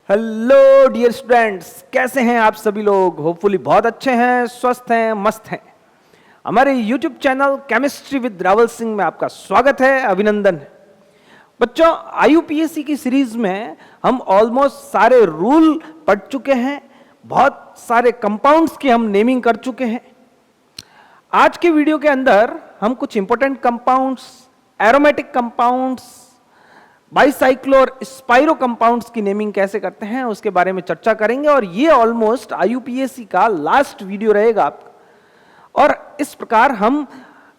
Hello dear students, कैसे हैं आप सभी लोग। होपफुली बहुत अच्छे हैं, स्वस्थ हैं, मस्त हैं। हमारे YouTube channel chemistry with Rawal Singh में आपका स्वागत है, अभिनंदन है। बच्चों, आईयूपीएससी की सीरीज में हम ऑलमोस्ट सारे रूल पढ़ चुके हैं, बहुत सारे कंपाउंड्स की हम नेमिंग कर चुके हैं। आज के वीडियो के अंदर हम कुछ important compounds, aromatic compounds, bicyclo और स्पाइरो कंपाउंड्स की नेमिंग कैसे करते हैं उसके बारे में चर्चा करेंगे। और ये ऑलमोस्ट आईयूपीएससी का लास्ट वीडियो रहेगा आपका। और इस प्रकार हम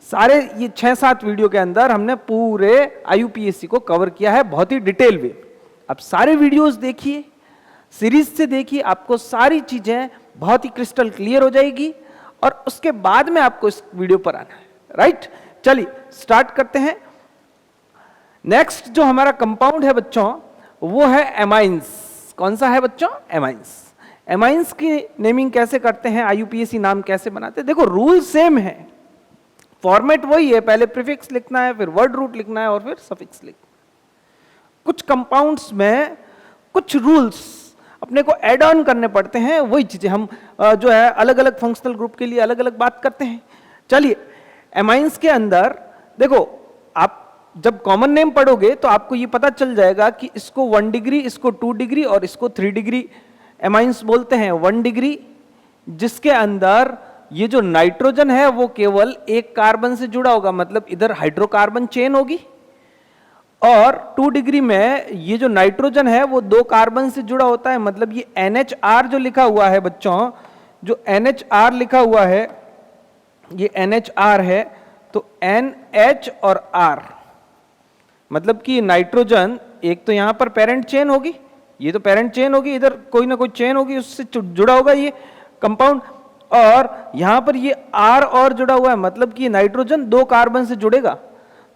सारे ये 6-7 वीडियो के अंदर हमने पूरे आईयूपीएससी को कवर किया है बहुत ही डिटेल में। अब सारे वीडियोस देखिए, सीरीज से देखिए, आपको सारी चीजें बहुत ही क्रिस्टल क्लियर हो जाएगी और उसके बाद में आपको इस वीडियो पर आना है। राइट, चलिए स्टार्ट करते हैं। नेक्स्ट जो हमारा कंपाउंड है बच्चों, वो है एमाइंस। कौन सा है बच्चों? एमाइंस। एमाइंस की नेमिंग कैसे करते हैं, आईयूपीएससी नाम कैसे बनाते हैं? देखो, रूल सेम है, फॉर्मेट वही है, पहले प्रीफिक्स लिखना है, फिर वर्ड रूट लिखना है और फिर सफिक्स लिखना है। कुछ कंपाउंड्स में कुछ रूल्स अपने को एड ऑन करने पड़ते हैं, वही चीजें हम जो है अलग अलग फंक्शनल ग्रुप के लिए अलग अलग बात करते हैं। चलिए, एमाइंस के अंदर देखो, आप जब कॉमन नेम पढ़ोगे तो आपको ये पता चल जाएगा कि इसको 1 डिग्री, इसको 2 डिग्री और इसको 3 डिग्री एमाइंस बोलते हैं। 1 डिग्री जिसके अंदर ये जो नाइट्रोजन है वो केवल एक कार्बन से जुड़ा होगा, मतलब इधर हाइड्रोकार्बन चेन होगी। और 2 डिग्री में ये जो नाइट्रोजन है वो 2 कार्बन से जुड़ा होता है, मतलब ये NHR जो लिखा हुआ है बच्चों, जो NHR लिखा हुआ है ये NHR है, तो NH और R मतलब कि नाइट्रोजन एक तो यहां पर पेरेंट चेन होगी, ये तो पेरेंट चेन होगी, इधर कोई ना कोई चेन होगी, उससे जुड़ा होगा ये कंपाउंड। और यहां पर ये R और जुड़ा हुआ है, मतलब कि नाइट्रोजन 2 कार्बन से जुड़ेगा,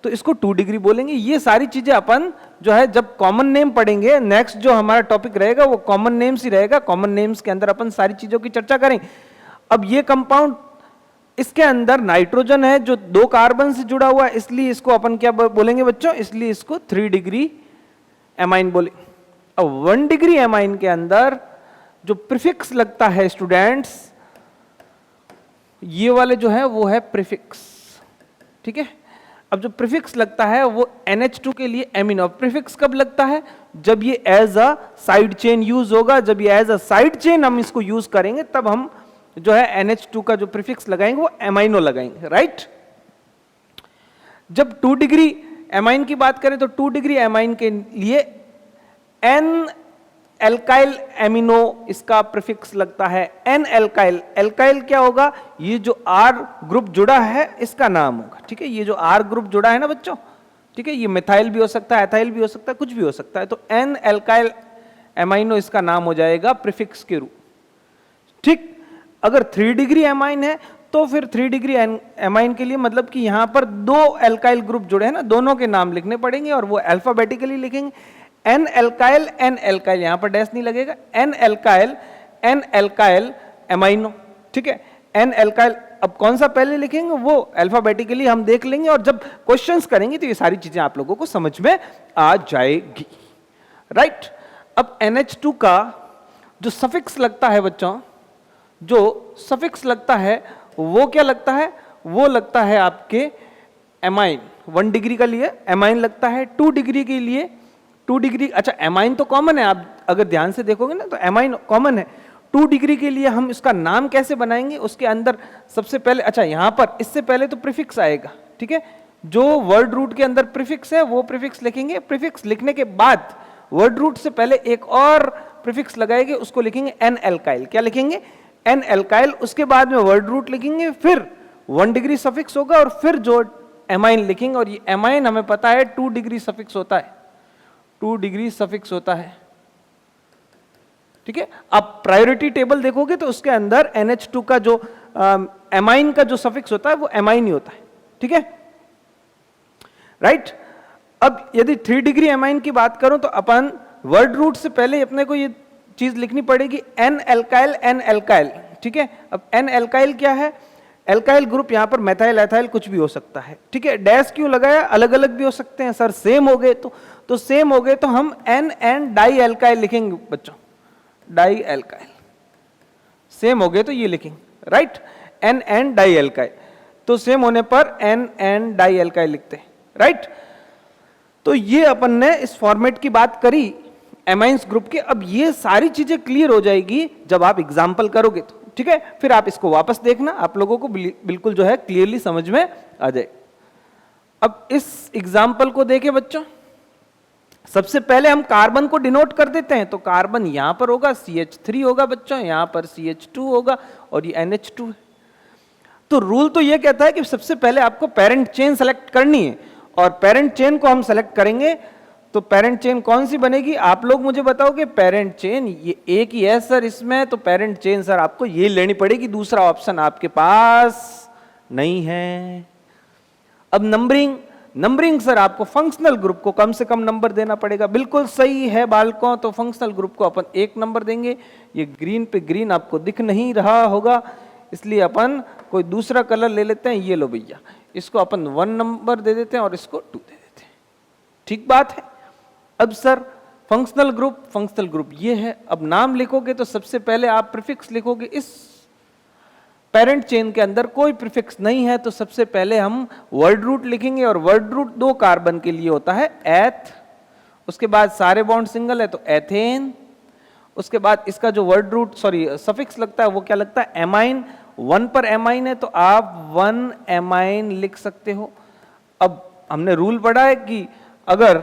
तो इसको 2 डिग्री बोलेंगे। ये सारी चीजें अपन जो है जब कॉमन नेम पढ़ेंगे, नेक्स्ट जो हमारा टॉपिक रहेगा वो कॉमन नेम्स ही रहेगा। कॉमन नेम्स के अंदर अपन सारी चीजों की चर्चा करेंगे। अब ये कंपाउंड, इसके अंदर नाइट्रोजन है जो 2 कार्बन से जुड़ा हुआ है, इसलिए इसको अपन क्या बोलेंगे बच्चों? इसलिए इसको 3 डिग्री एमाइन बोले। अब 1 डिग्री एमाइन के अंदर जो प्रीफिक्स लगता है स्टूडेंट्स, ये वाले जो है वो है प्रीफिक्स, ठीक है। अब जो प्रीफिक्स लगता है वो NH2 के लिए एमिनो। प्रीफिक्स कब लगता है? जब ये as a side chain use होगा। जब ये एज अ साइड चेन हम इसको यूज करेंगे तब हम जो है NH2 का जो प्रीफिक्स लगाएंगे वो एमाइनो लगाएंगे। राइट, जब 2 डिग्री एमाइन की बात करें तो 2 डिग्री एमाइन के लिए N एल्काइल एमिनो इसका प्रीफिक्स लगता है। N एल्काइल, एल्काइल क्या होगा? ये जो R ग्रुप जुड़ा है इसका नाम होगा, ठीक है। ये जो R ग्रुप जुड़ा है ना बच्चों, ठीक है, ये मिथाइल भी हो सकता है, एथाइल भी हो सकता है, कुछ भी हो सकता है। तो N एल्काइल एमाइनो इसका नाम हो जाएगा प्रीफिक्स के रूप, ठीक। अगर 3 डिग्री एमाइन है तो फिर 3 डिग्री एमाइन के लिए मतलब कि यहां पर 2 एल्काइल ग्रुप जुड़े हैं ना, दोनों के नाम लिखने पड़ेंगे और वो अल्फाबेटिकली लिखेंगे। N एल्काइल, N एल्काइल, यहां पर डैश नहीं लगेगा। N alkyl, N alkyl amino, ठीक है। N एल्काइल, अब कौन सा पहले लिखेंगे वो अल्फाबेटिकली हम देख लेंगे, और जब क्वेश्चंस करेंगे तो ये सारी चीजें आप लोगों को समझ में आ जाएगी। राइट, अब NH2 का जो सफिक्स लगता है बच्चों, जो सफिक्स लगता है वो क्या लगता है? वो लगता है आपके एमाइन। 1 डिग्री का लिए एमाइन लगता है, 2 डिग्री के लिए 2 डिग्री, अच्छा एमाइन तो कॉमन है, आप अगर ध्यान से देखोगे ना तो एमाइन कॉमन है। 2 डिग्री के लिए हम इसका नाम कैसे बनाएंगे? उसके अंदर सबसे पहले, अच्छा यहां पर इससे पहले तो प्रीफिक्स आएगा, ठीक है। जो वर्ड रूट के अंदर प्रीफिक्स है वो प्रीफिक्स लिखेंगे। प्रीफिक्स लिखने के बाद वर्ड रूट से पहले एक और प्रीफिक्स लगाएंगे, उसको लिखेंगे N एल्काइल। क्या लिखेंगे? N alkyl. उसके बाद में वर्ड रूट लिखेंगे, फिर 1 डिग्री सफिक्स होगा और फिर जो एमाइन लिखेंगे। और ये एमाइन हमें पता है 2 डिग्री सफिक्स होता है, 2 डिग्री सफिक्स होता है, ठीक है। आप प्रायोरिटी टेबल देखोगे तो उसके अंदर NH2 का जो एमाइन का जो सफिक्स होता है वो एमाइन ही होता है, ठीक है। राइट, अब यदि 3 डिग्री एमाइन की बात करूं तो अपन वर्ड रूट से पहले अपने को ये चीज लिखनी पड़ेगी N एल्काइल, N एल्काइल, ठीक है। अब N एल्काइल क्या है? एल्काइल ग्रुप, यहां पर मेथाइल एथाइल कुछ भी हो सकता है, ठीक है। डैश क्यों लगाया? अलग अलग भी हो सकते हैं सर, सेम हो गए तो सेम हो गए तो हम N डाई एल्काइल लिखेंगे बच्चों, डाई एल्काइल, सेम हो गए तो ये लिखेंगे, right, N N di alkyl, तो सेम होने पर एन एन डाई एल्काइल लिखते हैं, राइट। तो ये अपन ने इस फॉर्मेट की बात करी एमाइंस ग्रुप के। अब ये सारी चीजें क्लियर हो जाएगी जब आप एग्जाम्पल करोगे तो, ठीक है, फिर आप इसको वापस देखना, आप लोगों को बिल्कुल जो है क्लियरली समझ में आ जाए। अब इस एग्जाम्पल को देखें बच्चों, सबसे पहले हम कार्बन को डिनोट कर देते हैं, तो कार्बन यहां पर होगा CH3 होगा बच्चों, यहां पर CH2 होगा और ये NH2 है। तो रूल तो ये कहता है कि सबसे पहले आपको पेरेंट चेन सेलेक्ट करनी है, और पेरेंट चेन को हम सेलेक्ट करेंगे तो पेरेंट चेन कौन सी बनेगी, आप लोग मुझे बताओगे। पेरेंट चेन ये एक ही है सर इसमें, तो पेरेंट चेन सर आपको ये लेनी पड़ेगी, दूसरा ऑप्शन आपके पास नहीं है। अब नंबरिंग सर आपको फंक्शनल ग्रुप को कम से कम नंबर देना पड़ेगा, बिल्कुल सही है बालकों, तो फंक्शनल ग्रुप को अपन 1 नंबर देंगे। ये ग्रीन पे ग्रीन आपको दिख नहीं रहा होगा, इसलिए अपन कोई दूसरा कलर ले लेते हैं, ये लो भैया, इसको अपन 1 नंबर दे देते हैं और इसको 2 दे देते हैं, ठीक बात है। अब सर फंक्शनल ग्रुप ये है। अब नाम लिखोगे तो सबसे पहले आप प्रीफिक्स लिखोगे, इस पेरेंट चेन के अंदर कोई प्रीफिक्स नहीं है, तो सबसे पहले हम वर्ड रूट लिखेंगे, और वर्ड रूट 2 कार्बन के लिए होता है एथ, उसके बाद सारे बॉन्ड सिंगल है तो एथेन, उसके बाद इसका जो वर्ड रूट सफिक्स लगता है वो क्या लगता है, एमाइन, 1 पर एमाइन है तो आप 1 एमाइन लिख सकते हो। अब हमने रूल पढ़ा है कि अगर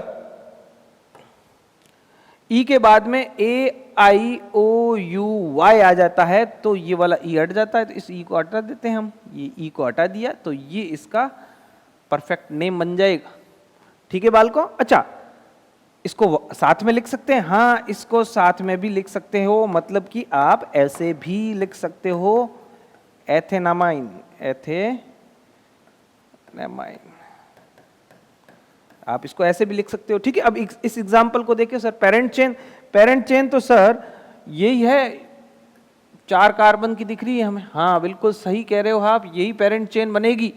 ई के बाद में AIOUY आ जाता है तो ये वाला ई हट जाता है, तो इस ई को हटा देते हैं हम, ये ई को हटा दिया तो ये इसका परफेक्ट नेम बन जाएगा, ठीक है बालकों। अच्छा, इसको साथ में लिख सकते हैं, हाँ इसको साथ में भी लिख सकते हो, मतलब कि आप ऐसे भी लिख सकते हो, एथेनामाइन, आप इसको ऐसे भी लिख सकते हो, ठीक है। अब इस एग्जांपल को देखिए सर, पेरेंट चेन तो सर यही है, 4 कार्बन की दिख रही है हमें, हाँ बिल्कुल सही कह रहे हो आप, यही पेरेंट चेन बनेगी।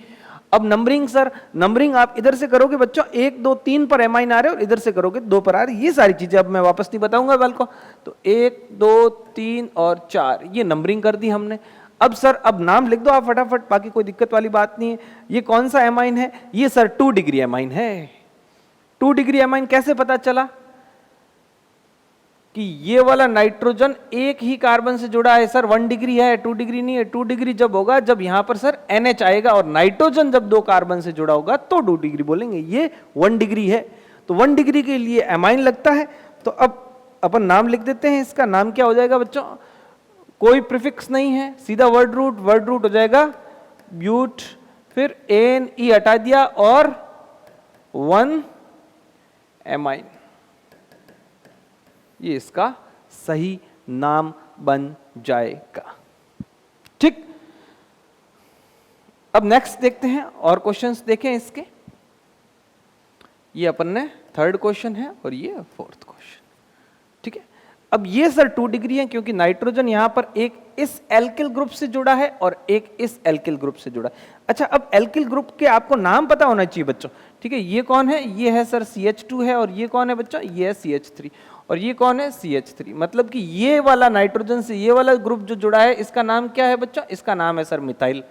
अब नंबरिंग सर, नंबरिंग आप इधर से करोगे बच्चों, 1 2 3 पर एमाइन आ रहे हो और इधर से करोगे 2 पर आ रहे, ये सारी चीजें अब मैं वापस नहीं बताऊंगा बाल को, तो 1 2 3 और 4 ये नंबरिंग कर दी हमने। अब सर अब नाम लिख दो आप फटाफट, बाकी कोई दिक्कत वाली बात नहीं है। ये कौन सा एमाइन है, ये सर 2 डिग्री एमाइन है। 2 डिग्री एमाइन कैसे पता चला कि ये वाला नाइट्रोजन एक ही कार्बन से जुड़ा है सर, 1 डिग्री है, 2 डिग्री नहीं है। 2 डिग्री जब होगा जब यहां पर सर NH आएगा, और नाइट्रोजन जब 2 कार्बन से जुड़ा होगा तो 2 डिग्री बोलेंगे, ये 1 डिग्री है, तो 1 डिग्री के लिए एमाइन लगता है। तो अब अपन नाम लिख देते हैं, इसका नाम क्या हो जाएगा बच्चों, कोई प्रीफिक्स नहीं है, सीधा वर्ड रूट हो जाएगा ब्यूट, फिर NE हटा दिया और 1 एमाइन, ये इसका सही नाम बन जाएगा, ठीक। अब नेक्स्ट देखते हैं और क्वेश्चंस देखें इसके, ये अपन ने 3rd क्वेश्चन है और ये 4th क्वेश्चन, ठीक है। अब ये सर 2 डिग्री है क्योंकि नाइट्रोजन यहां पर एक इस एल्किल ग्रुप से जुड़ा है और एक इस एल्किल ग्रुप से जुड़ा है। अच्छा, अब एल्किल ग्रुप के आपको नाम पता होना चाहिए बच्चों, ठीक है। ये कौन है, ये है सर CH2 है, और ये कौन है बच्चों, ये है CH3, और ये कौन है CH3, मतलब कि ये वाला नाइट्रोजन से ये वाला ग्रुप जो जुड़ा है इसका नाम क्या है बच्चों, इसका नाम है सर मिथाइल।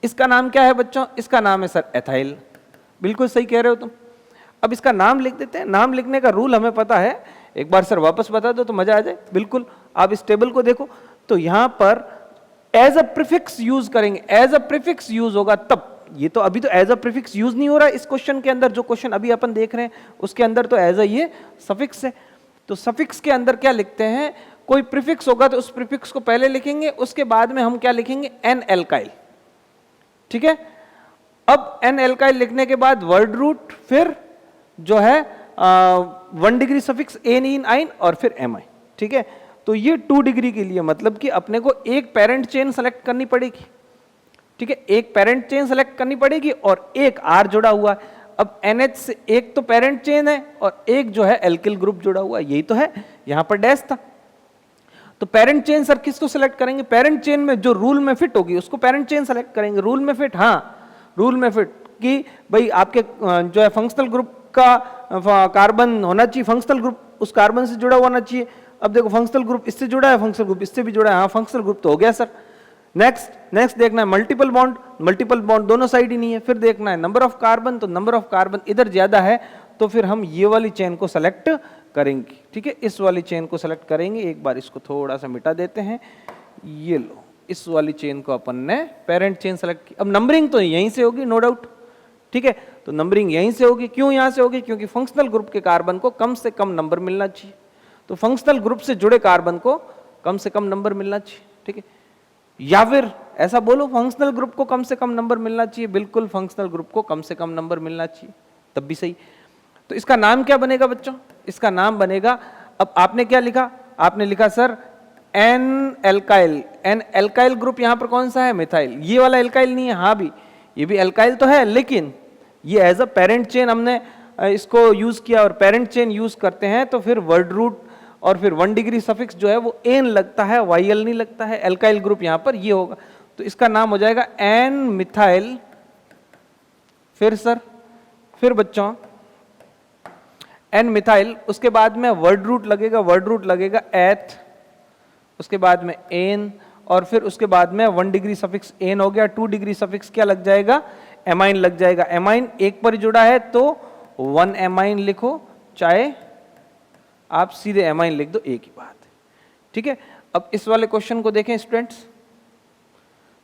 इसका नाम क्या है बच्चों, इसका नाम है सर एथाइल, बिल्कुल सही कह रहे हो तुम। अब इसका नाम लिख देते हैं, नाम लिखने का रूल हमें पता है, एक बार सर वापस बता दो तो मजा आ जाए। बिल्कुल, आप इस टेबल को देखो तो यहां पर एज अ प्रीफिक्स यूज करेंगे, एज अ प्रीफिक्स यूज होगा तब, ये तो अभी तो एज अ प्रीफिक्स यूज नहीं हो रहा है इस क्वेश्चन के अंदर, जो क्वेश्चन अभी अपन देख रहे हैं उसके अंदर तो एज अ ये सफिक्स है। तो सफिक्स के अंदर क्या लिखते हैं, कोई प्रीफिक्स होगा तो उस प्रीफिक्स को पहले लिखेंगे, उसके बाद में हम क्या लिखेंगे, एन एल्काइल, ठीक है। अब एन एल्काइल लिखने के बाद वर्ड रूट, फिर जो है 1 डिग्री सफिक्स एन आइन और फिर एम आई, ठीक है। तो ये 2 डिग्री के लिए मतलब कि अपने को एक पेरेंट चेन सेलेक्ट करनी पड़ेगी, ठीक है, एक पेरेंट चेन सेलेक्ट करनी पड़ेगी और एक आर जुड़ा हुआ है। अब NH से एक तो पेरेंट चेन है और एक जो है एल्किल ग्रुप जुड़ा हुआ है, यही तो है, यहां पर डैश था। तो पेरेंट चेन सर किसको सेलेक्ट करेंगे, पेरेंट चेन में जो रूल में फिट होगी उसको पेरेंट चेन सेलेक्ट करेंगे। रूल में फिट, हाँ रूल में फिट कि भाई आपके जो है फंक्शनल ग्रुप का कार्बन होना चाहिए, फंक्शनल ग्रुप उस कार्बन से जुड़ा होना चाहिए। अब देखो फंक्शनल ग्रुप इससे जुड़ा है, फंक्शनल ग्रुप इससे भी जुड़ा है, हाँ फंक्शनल ग्रुप तो हो गया सर। नेक्स्ट देखना है मल्टीपल बॉन्ड दोनों साइड ही नहीं है। फिर देखना है नंबर ऑफ कार्बन, तो नंबर ऑफ कार्बन इधर ज्यादा है तो फिर हम ये वाली चेन को सेलेक्ट करेंगे, ठीक है, इस वाली चेन को सेलेक्ट करेंगे। एक बार इसको थोड़ा सा मिटा देते हैं, ये लो, इस वाली चेन को अपन ने पेरेंट चेन सेलेक्ट की। अब नंबरिंग तो यहीं से होगी नो डाउट, ठीक है, तो नंबरिंग यहीं से होगी। क्यों यहां से होगी? क्योंकि फंक्शनल ग्रुप के कार्बन को कम से कम नंबर मिलना चाहिए, तो फंक्शनल ग्रुप से जुड़े कार्बन को कम से कम नंबर मिलना चाहिए, ठीक है। या फिर ऐसा बोलो फंक्शनल ग्रुप को कम से कम नंबर मिलना चाहिए, बिल्कुल फंक्शनल ग्रुप को कम से कम नंबर मिलना चाहिए, तब भी सही। तो इसका नाम क्या बनेगा बच्चों? इसका नाम बनेगा, अब आपने क्या लिखा? आपने लिखा sir N alkyl. N alkyl group यहां पर कौन सा है? मिथाइल। ये वाला एल्काइल नहीं है, हाँ भी ये भी एल्काइल तो है, लेकिन ये एज अ पेरेंट चेन हमने इसको यूज किया, और पेरेंट चेन यूज करते हैं तो फिर वर्ड रूट और फिर 1 डिग्री सफिक्स जो है वो एन लगता है, वाईएल नहीं लगता है। एल्काइल ग्रुप यहां पर ये होगा, तो इसका नाम हो जाएगा एन मिथाइल। फिर सर, फिर बच्चों एन मिथाइल, उसके बाद में वर्ड रूट लगेगा एथ, उसके बाद में एन, और फिर उसके बाद में 1 डिग्री सफिक्स एन हो गया। 2 डिग्री सफिक्स क्या लग जाएगा? एमाइन लग जाएगा। एमाइन एक पर जुड़ा है तो 1 एमाइन लिखो, चाहे आप सीधे एमाइन लिख दो, एक ही बात है, ठीक है। अब इस वाले क्वेश्चन को देखें स्टूडेंट्स।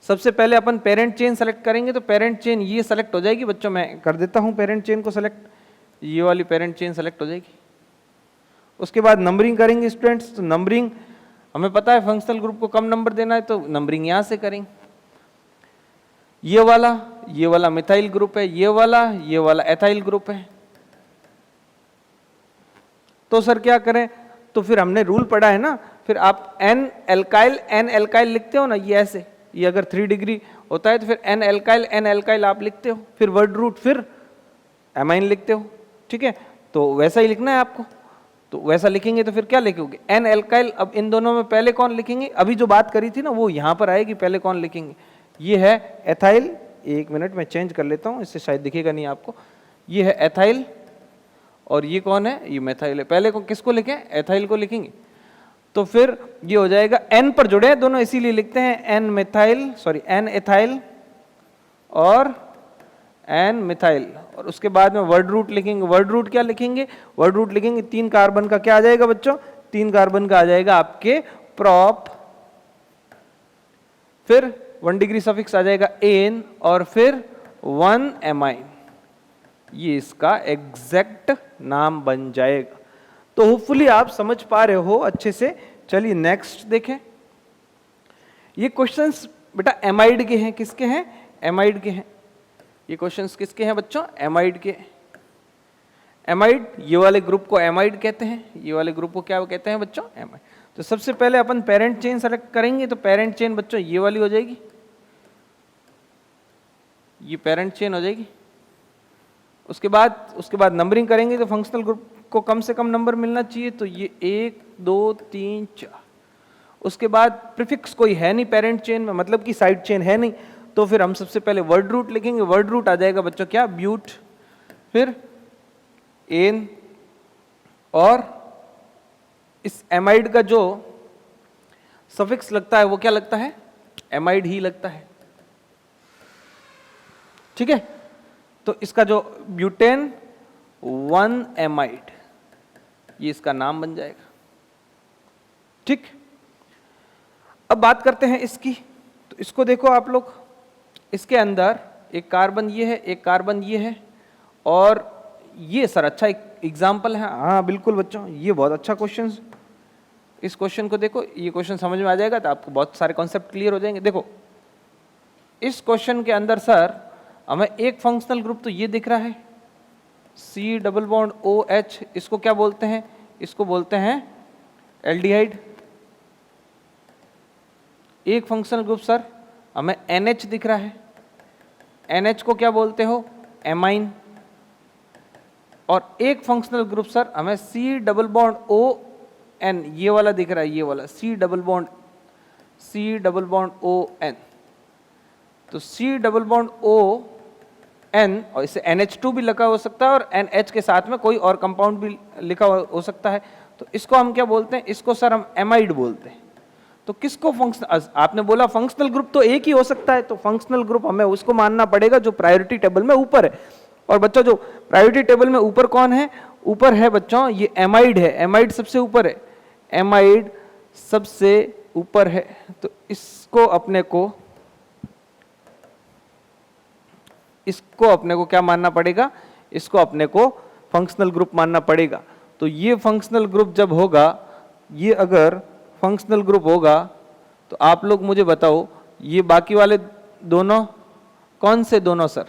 सबसे पहले अपन पेरेंट चेन सेलेक्ट करेंगे, तो पेरेंट चेन ये सेलेक्ट हो जाएगी बच्चों, मैं कर देता हूं पेरेंट चेन को सेलेक्ट, ये वाली पेरेंट चेन सेलेक्ट हो जाएगी। उसके बाद नंबरिंग करेंगे स्टूडेंट्स, तो नंबरिंग हमें पता है फंक्शनल ग्रुप को कम नंबर देना है, तो नंबरिंग यहां से करेंगे। ये वाला मिथाइल ग्रुप है, ये वाला एथाइल ग्रुप है, तो सर क्या करें? तो फिर हमने रूल पढ़ा है ना, फिर आप एन एल्काइल लिखते हो ना, ये ऐसे, ये अगर 3 डिग्री होता है तो फिर एन एल्काइल आप लिखते हो, फिर वर्ड रूट, फिर एमाइन लिखते हो, ठीक है। तो वैसा ही लिखना है आपको, तो वैसा लिखेंगे तो फिर क्या लिखोगे? N alkyl. अब इन दोनों में पहले कौन लिखेंगे? अभी जो बात करी थी ना वो यहां पर आएगी, पहले कौन लिखेंगे? ये है एथाइल। एक मिनट मैं चेंज कर लेता हूं, इससे शायद दिखेगा नहीं आपको। ये है एथाइल और ये कौन है? ये मेथाइल है। पहले को किसको लिखें? एथाइल को लिखेंगे। तो फिर ये हो जाएगा, एन पर जुड़े हैं दोनों इसीलिए लिखते हैं एन एथाइल और एन मिथाइल, और उसके बाद में वर्ड रूट लिखेंगे। वर्ड रूट क्या लिखेंगे? वर्ड रूट लिखेंगे 3 कार्बन का क्या आ जाएगा बच्चों? 3 कार्बन का आ जाएगा आपके प्रोप, फिर 1 डिग्री सफिक्स आ जाएगा एन, और फिर 1 एमाइन। ये इसका एग्जैक्ट नाम बन जाएगा। तो होपफुली आप समझ पा रहे हो अच्छे से। चलिए नेक्स्ट देखें। ये क्वेश्चंस बेटा एमाइड के हैं। किसके हैं? एमाइड के हैं। ये क्वेश्चंस किसके हैं बच्चों? एमाइड के। एमाइड, ये वाले ग्रुप को एमाइड कहते हैं। ये वाले ग्रुप को क्या कहते हैं बच्चों? एमाइड। तो सबसे पहले अपन पेरेंट चेन सेलेक्ट करेंगे, तो पेरेंट चेन बच्चों ये वाली हो जाएगी, ये पेरेंट चेन हो जाएगी। उसके बाद नंबरिंग करेंगे, तो फंक्शनल ग्रुप को कम से कम नंबर मिलना चाहिए, तो ये 1 2 3 4। उसके बाद प्रीफिक्स कोई है नहीं पेरेंट चेन में, मतलब कि साइड चेन है नहीं, तो फिर हम सबसे पहले वर्ड रूट लिखेंगे। वर्ड रूट आ जाएगा बच्चों क्या? ब्यूट, फिर एन, और इस एमाइड का जो सफिक्स लगता है वो क्या लगता है? एमाइड ही लगता है, ठीक है। तो इसका जो ब्यूटेन 1 एमाइड, ये इसका नाम बन जाएगा, ठीक। अब बात करते हैं इसकी। तो इसको देखो आप लोग, इसके अंदर एक कार्बन ये है, एक कार्बन ये है, और ये सर अच्छा एक एग्जाम्पल है। हाँ बिल्कुल बच्चों, ये बहुत अच्छा क्वेश्चन। इस क्वेश्चन को देखो, ये क्वेश्चन समझ में आ जाएगा तो आपको बहुत सारे कॉन्सेप्ट क्लियर हो जाएंगे। देखो इस क्वेश्चन के अंदर सर हमें एक फंक्शनल ग्रुप तो ये दिख रहा है, C डबल बॉन्ड OH। इसको क्या बोलते हैं? इसको बोलते हैं एल्डिहाइड। एक फंक्शनल ग्रुप सर हमें NH दिख रहा है, NH को क्या बोलते हो? एमाइन। और एक फंक्शनल ग्रुप सर हमें C डबल बॉन्ड ON, ये वाला दिख रहा है, ये वाला C डबल बॉन्ड ON। तो C डबल बॉन्ड ON, और इसे NH2 भी लिखा हो सकता है, और NH के साथ में कोई और कंपाउंड भी लिखा हो सकता है। तो इसको हम क्या बोलते हैं, इसको सर हम एमाइड बोलते हैं। तो किसको फंक्शनल, आपने बोला फंक्शनल ग्रुप तो एक ही हो सकता है, तो फंक्शनल ग्रुप हमें उसको मानना पड़ेगा जो प्रायोरिटी टेबल में ऊपर है। और बच्चों जो प्रायोरिटी टेबल में ऊपर कौन है, ऊपर है बच्चों ये एमाइड है, एमाइड सबसे ऊपर है, एमाइड सबसे ऊपर है। तो इसको अपने को क्या मानना पड़ेगा, इसको अपने को फंक्शनल ग्रुप मानना पड़ेगा। तो ये फंक्शनल ग्रुप जब होगा, ये अगर फंक्शनल ग्रुप होगा तो आप लोग मुझे बताओ ये बाकी वाले दोनों कौन से दोनों सर,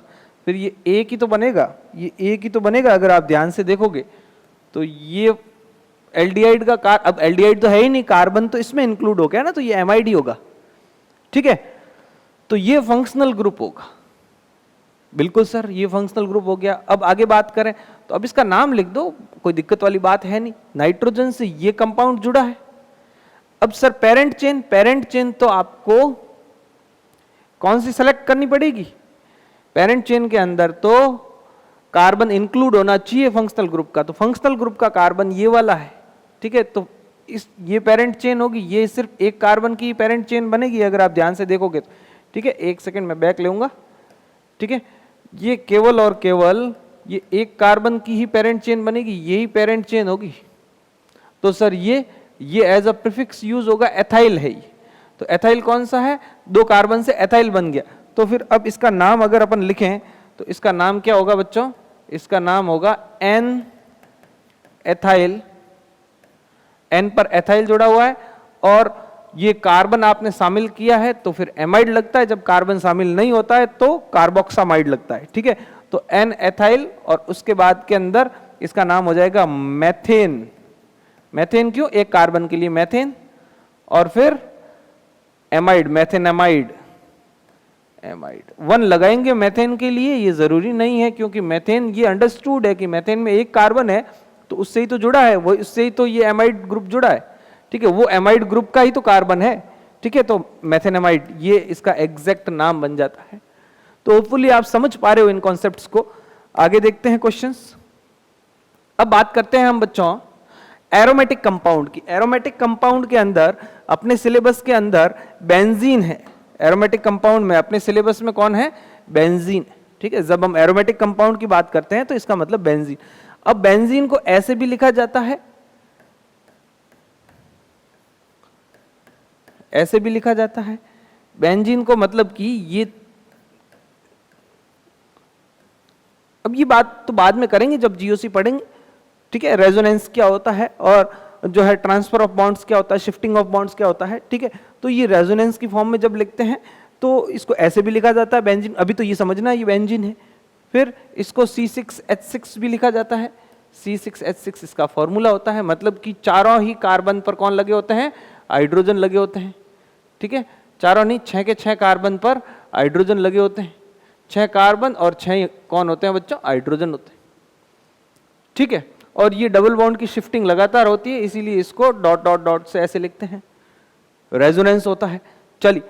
फिर ये एक ही तो बनेगा, ये एक ही तो बनेगा अगर आप ध्यान से देखोगे। तो ये एल्डिहाइड का अब एल्डिहाइड तो है ही नहीं, कार्बन तो इसमें इंक्लूड हो गया ना, तो ये एमाइड ही होगा, ठीक है। तो ये फंक्शनल ग्रुप होगा, बिल्कुल सर ये फंक्शनल ग्रुप हो गया। अब आगे बात करें तो अब इसका नाम लिख दो, कोई दिक्कत वाली बात है नहीं, नाइट्रोजन से ये कंपाउंड जुड़ा है। अब सर पेरेंट चेन तो आपको कौन सी सेलेक्ट करनी पड़ेगी, पेरेंट चेन के अंदर तो कार्बन इंक्लूड होना चाहिए फंक्शनल ग्रुप का, तो फंक्शनल ग्रुप का कार्बन ये वाला है, ठीक है। तो ये पेरेंट चेन होगी, ये सिर्फ एक कार्बन की पेरेंट चेन बनेगी अगर आप ध्यान से देखोगे तो, ठीक है। एक सेकंड में बैक लेऊंगा, ठीक है। ये केवल और केवल ये एक कार्बन की ही पेरेंट चेन बनेगी, यही पेरेंट चेन होगी। तो सर ये एज अ प्रीफिक्स यूज होगा, एथाइल है ये। तो एथाइल कौन सा है, दो कार्बन से एथाइल बन गया। तो फिर अब इसका नाम अगर अपन लिखें तो इसका नाम क्या होगा बच्चों, इसका नाम होगा एन एथाइल, एन पर एथाइल जुड़ा हुआ है और ये कार्बन आपने शामिल किया है तो फिर एमाइड लगता है, जब कार्बन शामिल नहीं होता है तो कार्बोक्सामाइड लगता है, ठीक है। तो एन एथाइल और उसके बाद के अंदर इसका नाम हो जाएगा मेथेन। मेथेन क्यों, एक कार्बन के लिए मेथेन, और फिर एमाइड, मेथेन एमाइड, एमाइड 1 लगाएंगे मेथेन के लिए, ये जरूरी नहीं है क्योंकि मेथेन ये अंडरस्टूड है कि मेथेन में एक कार्बन है तो उससे ही तो जुड़ा है, वो उससे ही तो ये एमाइड ग्रुप जुड़ा है, ठीक है। वो एमाइड ग्रुप का ही तो कार्बन है, ठीक है। तो मेथेनेमाइड ये इसका एग्जैक्ट नाम बन जाता है। तो होपफुली आप समझ पा रहे हो इन कॉन्सेप्ट्स को। आगे देखते हैं क्वेश्चंस। अब बात करते हैं हम बच्चों एरोमेटिक कंपाउंड की। एरोमेटिक कंपाउंड के अंदर अपने सिलेबस के अंदर बेंजीन है। एरोमेटिक कंपाउंड में अपने सिलेबस में कौन है, बेंजीन, ठीक है। जब हम एरोमेटिक कंपाउंड की बात करते हैं तो इसका मतलब बेंजीन। अब बेंजीन को ऐसे भी लिखा जाता है, ऐसे भी लिखा जाता है बेंजीन को, मतलब कि ये, अब ये बात तो बाद में करेंगे जब जीओसी पढ़ेंगे, ठीक है। रेजोनेंस क्या होता है और जो है ट्रांसफर ऑफ बॉन्ड्स क्या होता है, शिफ्टिंग ऑफ बॉन्ड्स क्या होता है, ठीक है। तो ये रेजोनेंस की फॉर्म में जब लिखते हैं तो इसको ऐसे भी लिखा जाता है बेंजीन, अभी तो ये समझना ये बेंजीन है। फिर इसको C6H6 भी लिखा जाता है। C6H6 इसका फॉर्मूला होता है, मतलब कि चारों ही कार्बन पर कौन लगे होते हैं, हाइड्रोजन लगे होते हैं, ठीक है। चारों नहीं, 6 के 6 कार्बन पर हाइड्रोजन लगे होते हैं। 6 कार्बन और 6 कौन होते हैं बच्चों, हाइड्रोजन होते हैं, ठीक है। और ये डबल बॉन्ड की शिफ्टिंग लगातार होती है, इसीलिए इसको डॉट डॉट डॉट से ऐसे लिखते हैं, रेजोनेंस होता है। चलिए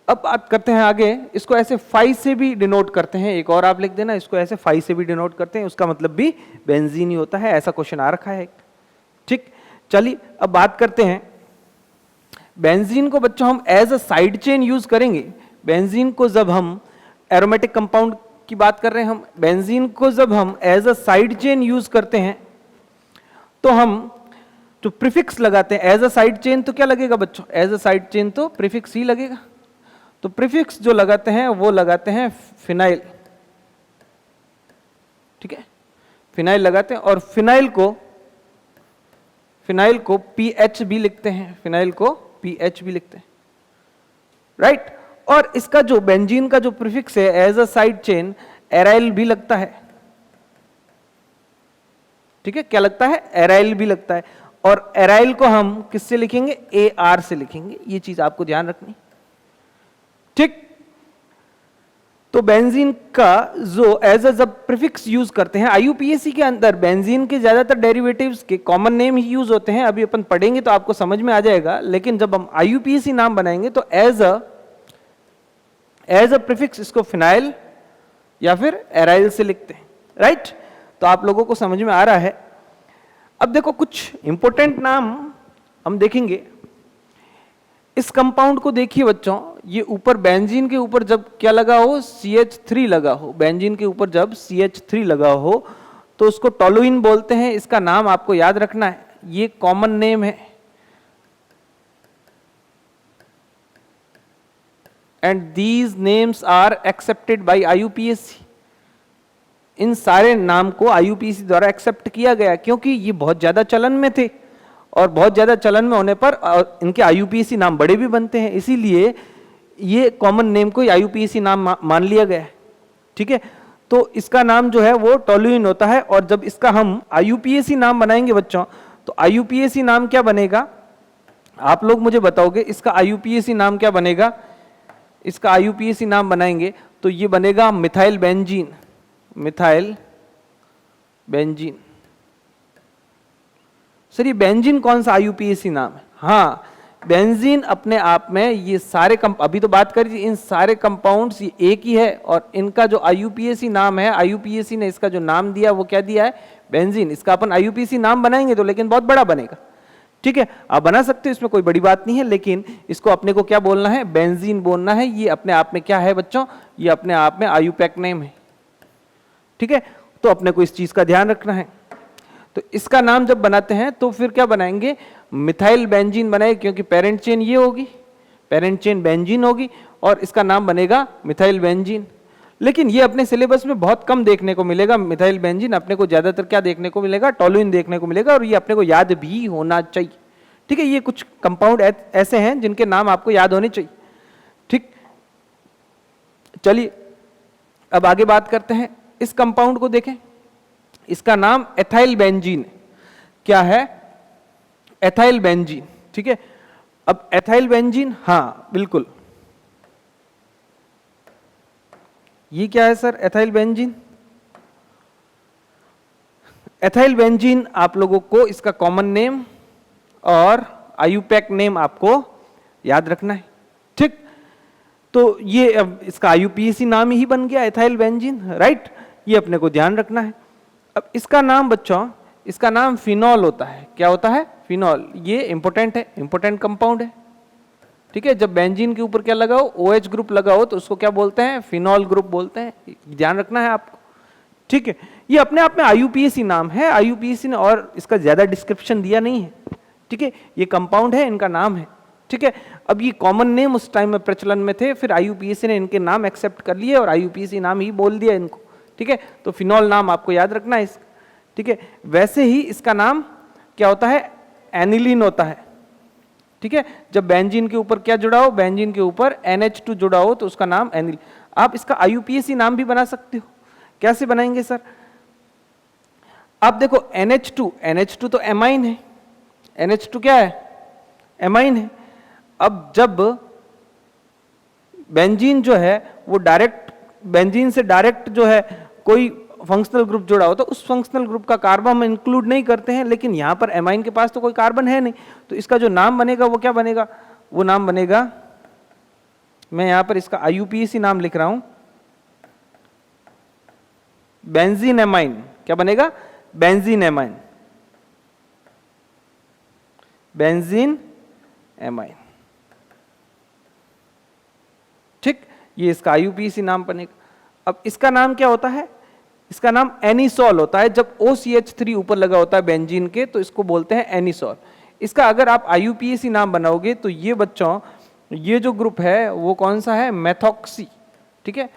अब बात करते हैं आगे, इसको ऐसे फाई से भी डिनोट करते हैं, एक और आप लिख देना, इसको ऐसे फाई से भी डिनोट करते हैं, उसका मतलब भी बेंजीन ही होता है, ऐसा क्वेश्चन आ रखा है, ठीक। चलिए अब बात करते हैं बेंजीन को बच्चों हम as a side chain use करेंगे। बेंजीन को जब हम एरोमेटिक कंपाउंड की बात कर रहे हैं, हम बेंजीन को जब हम as a side chain use करते हैं तो हम जो प्रीफिक्स लगाते हैं एज अ साइड चेन, तो क्या लगेगा बच्चों, एज अ साइड चेन तो प्रीफिक्स ही लगेगा। तो प्रीफिक्स जो लगाते हैं वो लगाते हैं फिनाइल, ठीक है, फिनाइल लगाते हैं। और फिनाइल को पीएच भी लिखते हैं, फिनाइल को पीएच भी लिखते हैं, राइट। और इसका जो बेंजीन का जो प्रीफिक्स है as a side chain aryl भी लगता है, ठीक है। क्या लगता है, एराइल भी लगता है। और एराइल को हम किससे लिखेंगे, AR से लिखेंगे, ये चीज आपको ध्यान रखनी, ठीक। तो बेंजीन का जो एज अ जब प्रीफिक्स यूज करते हैं, IUPAC के अंदर बेंजीन के ज्यादातर डेरिवेटिव्स के कॉमन नेम ही यूज होते हैं, अभी अपन पढ़ेंगे तो आपको समझ में आ जाएगा। लेकिन जब हम IUPAC नाम बनाएंगे तो एज अ प्रीफिक्स इसको फिनाइल या फिर एराइल से लिखते हैं, राइट। तो आप लोगों को समझ में आ रहा है। अब देखो कुछ इंपॉर्टेंट नाम हम देखेंगे। इस कंपाउंड को देखिए बच्चों, ये ऊपर बेंजीन के ऊपर जब क्या लगा हो, CH3 लगा हो, बेंजीन के ऊपर जब CH3 लगा हो तो उसको टोलुइन बोलते हैं। इसका नाम आपको याद रखना है, ये कॉमन नेम है। And these names are accepted by IUPAC। इन सारे नाम को IUPAC द्वारा एक्सेप्ट किया गया क्योंकि ये बहुत ज्यादा चलन में थे, और बहुत ज्यादा चलन में होने पर इनके IUPAC नाम बड़े भी बनते हैं, इसीलिए ये कॉमन नेम को IUPAC नाम मान लिया गया है। ठीक है, तो इसका नाम जो है वो टोलुइन होता है। और जब इसका हम IUPAC नाम बनाएंगे बच्चों, तो IUPAC नाम क्या बनेगा, आप लोग मुझे बताओगे इसका IUPAC नाम क्या बनेगा। इसका IUPAC नाम बनाएंगे तो ये बनेगा methyl benzene. Methyl benzene. Sir ये बेंजीन कौन सा IUPAC नाम है? हाँ, बेंजीन अपने आप में ये सारे अभी तो बात करी थी, इन सारे कंपाउंड्स ये एक ही है, और इनका जो IUPAC नाम है, IUPAC ने इसका जो नाम दिया वो क्या दिया है, बेंजीन। इसका अपन IUPAC नाम बनाएंगे तो लेकिन बहुत बड़ा बनेगा। ठीक है, आप बना सकते हो, इसमें कोई बड़ी बात नहीं है, लेकिन इसको अपने को क्या बोलना है, बेंजीन बोलना है। ये अपने आप में क्या है बच्चों, ये अपने आप में IUPAC नेम है। ठीक है, तो अपने को इस चीज का ध्यान रखना है। तो इसका नाम जब बनाते हैं तो फिर क्या बनाएंगे, मिथाइल बेंजीन बनाए, क्योंकि पेरेंट चेन ये होगी, पेरेंट चेन बेंजीन होगी, और इसका नाम बनेगा मिथाइल बेंजीन। लेकिन ये अपने सिलेबस में बहुत कम देखने को मिलेगा मिथाइल बेंजीन। अपने को ज्यादातर क्या देखने को मिलेगा, टोलुइन देखने को मिलेगा, और ये अपने को याद भी होना चाहिए। ठीक है, ये कुछ कंपाउंड ऐसे हैं जिनके नाम आपको याद होने चाहिए। ठीक, चलिए अब आगे बात करते हैं। इस कंपाउंड को देखें, इसका नाम एथाइल बेंजीन। क्या है, एथाइल बेंजीन। ठीक है, अब एथाइल बेंजीन, हाँ बिल्कुल, ये क्या है sir, ethyl benzene. Ethyl benzene आप लोगों को इसका कॉमन नेम और IUPAC नेम आपको याद रखना है। ठीक, तो ये अब इसका IUPAC नाम ही बन गया एथाइल बेंजीन, राइट, ये अपने को ध्यान रखना है। अब इसका नाम बच्चों, इसका नाम फिनॉल होता है। क्या होता है, फिनॉल। ये इंपॉर्टेंट है, इंपॉर्टेंट कंपाउंड है। ठीक है, जब बेंजीन के ऊपर क्या लगा हो, OH ग्रुप लगा हो, तो उसको क्या बोलते हैं, फिनॉल ग्रुप बोलते हैं। ध्यान रखना है आपको। ठीक है, ये अपने आप में IUPAC नाम है, IUPAC ने और इसका ज्यादा डिस्क्रिप्शन दिया नहीं है। ठीक है, ये कंपाउंड है, इनका नाम है। ठीक है, अब ये कॉमन नेम उस टाइम में प्रचलन में थे, फिर IUPAC ने इनके नाम एक्सेप्ट कर लिए और IUPAC नाम ही बोल दिया इनको। ठीक है, तो फिनॉल नाम आपको याद रखना है इसका। ठीक है, वैसे ही इसका नाम क्या होता है, एनिलीन होता है। ठीक है, जब बेंजीन के ऊपर क्या जुड़ा हो, बेंजीन के ऊपर NH2 जुड़ा हो तो उसका नाम एनिल। आप इसका IUPAC नाम भी बना सकते हो। कैसे बनाएंगे सर, आप देखो NH2 तो एमाइन है, NH2 क्या है, एमाइन है। अब जब बेंजीन जो है वो डायरेक्ट, बेंजीन से डायरेक्ट जो है कोई फंक्शनल ग्रुप जुड़ा हो तो उस फंक्शनल ग्रुप का कार्बन हम इंक्लूड नहीं करते हैं, लेकिन यहां पर एमाइन के पास तो कोई कार्बन है नहीं, तो इसका जो नाम बनेगा वो क्या बनेगा, वो नाम बनेगा, मैं यहां पर इसका IUPAC नाम लिख रहा हूं, बेंजीन एमाइन। क्या बनेगा, बेंजीन एमाइन, बेंजीन एमाइन। ठीक, ये इसका IUPAC नाम बनेगा। अब इसका नाम क्या होता है, इसका नाम एनिसॉल होता है। जब OCH3 ऊपर लगा होता है बेंजीन के तो इसको बोलते हैं एनिसॉल। इसका अगर आप IUPAC नाम बनाओगे तो ये बच्चों, ये जो ग्रुप है वो कौन सा है, मेथॉक्सी। ठीक है,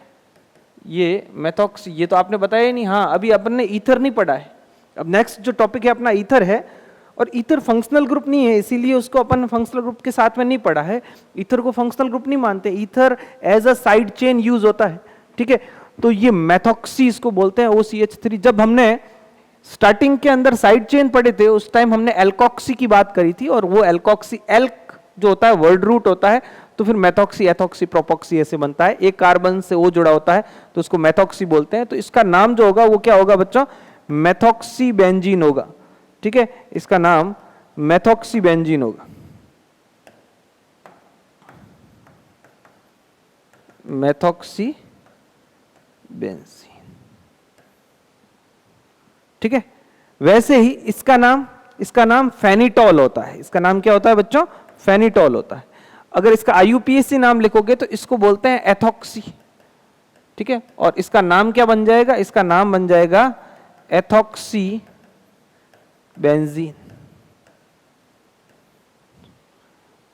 ये मेथॉक्सी, ये तो आपने बताया ही नहीं। हाँ, अभी अपन ने ईथर नहीं पढ़ा है। अब नेक्स्ट जो टॉपिक है अपना ईथर है, और ईथर फंक्शनल ग्रुप नहीं है, इसीलिए उसको अपन फंक्शनल ग्रुप के साथ में नहीं पढ़ा है। ईथर को फंक्शनल ग्रुप नहीं मानते, ether as a side chain use होता है। ठीक है, तो ये मेथॉक्सी इसको बोलते हैं, OCH3। जब हमने स्टार्टिंग के अंदर साइड चेन पढ़े थे उस टाइम हमने एल्कोक्सी की बात करी थी, और वो एल्कोक्सी, एल्क जो होता है वर्ड रूट होता है, तो फिर मेथॉक्सी, एथॉक्सी, प्रोपॉक्सी ऐसे बनता है। एक कार्बन से O जुड़ा होता है तो उसको मेथॉक्सी बोलते हैं। तो इसका नाम जो होगा वो क्या होगा बच्चों, मेथॉक्सी बेंजीन होगा। ठीक है, इसका नाम मेथॉक्सी बेंजीन होगा, मेथॉक्सी बेंजीन। ठीक है, वैसे ही इसका नाम इसका नाम फेनिटॉल होता है। इसका नाम क्या होता है बच्चों? फेनिटॉल होता है। अगर इसका आईयूपीएसी नाम लिखोगे तो इसको बोलते हैं एथॉक्सी, ठीक है। और इसका नाम क्या बन जाएगा? इसका नाम बन जाएगा एथॉक्सी बेंजीन,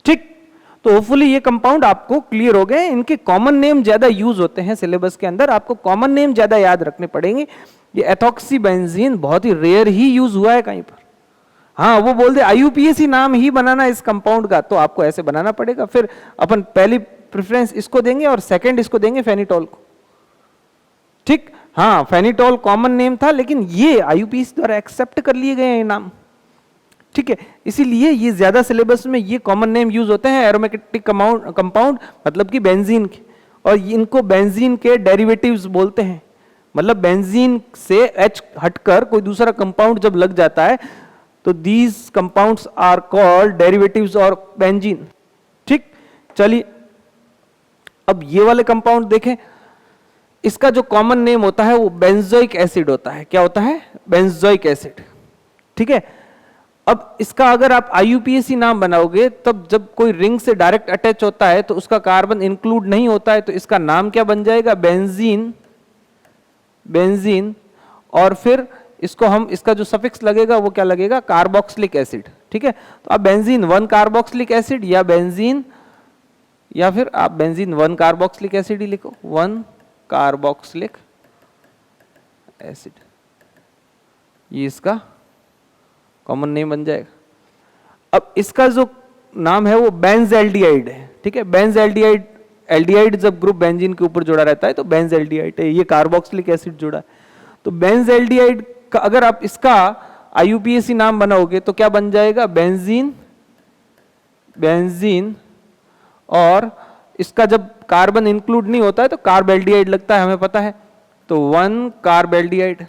ठीक। तो होपफुली ये कंपाउंड आपको क्लियर हो गए। इनके कॉमन नेम ज्यादा यूज होते हैं सिलेबस के अंदर, आपको कॉमन नेम ज्यादा याद रखने पड़ेंगे। ये एथॉक्सी बेंजीन बहुत ही रेयर ही यूज हुआ है कहीं पर। हाँ, वो बोल दे आईयूपीएसी नाम ही बनाना इस कंपाउंड का, तो आपको ऐसे बनाना पड़ेगा। फिर अपन पहली प्रेफरेंस इसको देंगे और सेकंड इसको देंगे फेनिटॉल को, ठीक। हाँ, फेनिटॉल कॉमन नेम था, लेकिन ये आईयूपीएसी द्वारा एक्सेप्ट कर लिए गए हैं नाम, ठीक है। इसीलिए ये ज्यादा सिलेबस में ये कॉमन नेम यूज होते हैं एरोमेटिक कंपाउंड, मतलब कि बेंजीन के। और इनको बेंजीन के डेरिवेटिव्स बोलते हैं। मतलब बेंजीन से H हटकर कोई दूसरा कंपाउंड जब लग जाता है तो these compounds are called derivatives और बेंजीन, ठीक। चलिए अब ये वाले कंपाउंड देखें। इसका जो कॉमन नेम होता है वो बेंजोइक एसिड होता है। क्या होता है? बेंजोइक एसिड, ठीक है। अब इसका अगर आप आईयूपीएसी नाम बनाओगे तब जब कोई रिंग से डायरेक्ट अटैच होता है तो उसका कार्बन इंक्लूड नहीं होता है, तो इसका नाम क्या बन जाएगा? Benzene, benzene. और फिर इसको हम, इसका जो सफिक्स लगेगा वो क्या लगेगा? कार्बोक्सिलिक एसिड, ठीक है। तो आप बेंजीन 1 कार्बोक्सिलिक एसिड या बेंजीन, या फिर आप बेंजीन 1 कार्बोक्सिलिक एसिड ही लिखो, 1 कार्बोक्सिलिक एसिड, ये इसका कॉमन नेम बन जाएगा। अब इसका जो नाम है वो बेंजल्डिहाइड है, ठीक है। बेंजल्डिहाइड, एल्डिहाइड जब ग्रुप बेंजीन के ऊपर जुड़ा रहता है तो बेंजल्डिहाइड है, ये कार्बोक्सिलिक एसिड जुड़ा है। तो बेंजल्डिहाइड का अगर आप इसका आईयूपीएसी नाम बनाओगे तो क्या बन जाएगा? Benzene, benzene. और इसका जब कार्बन इंक्लूड नहीं होता है तो कार्बेल्डिहाइड लगता है, हमें पता है। तो 1 कार्बेल्डिहाइड,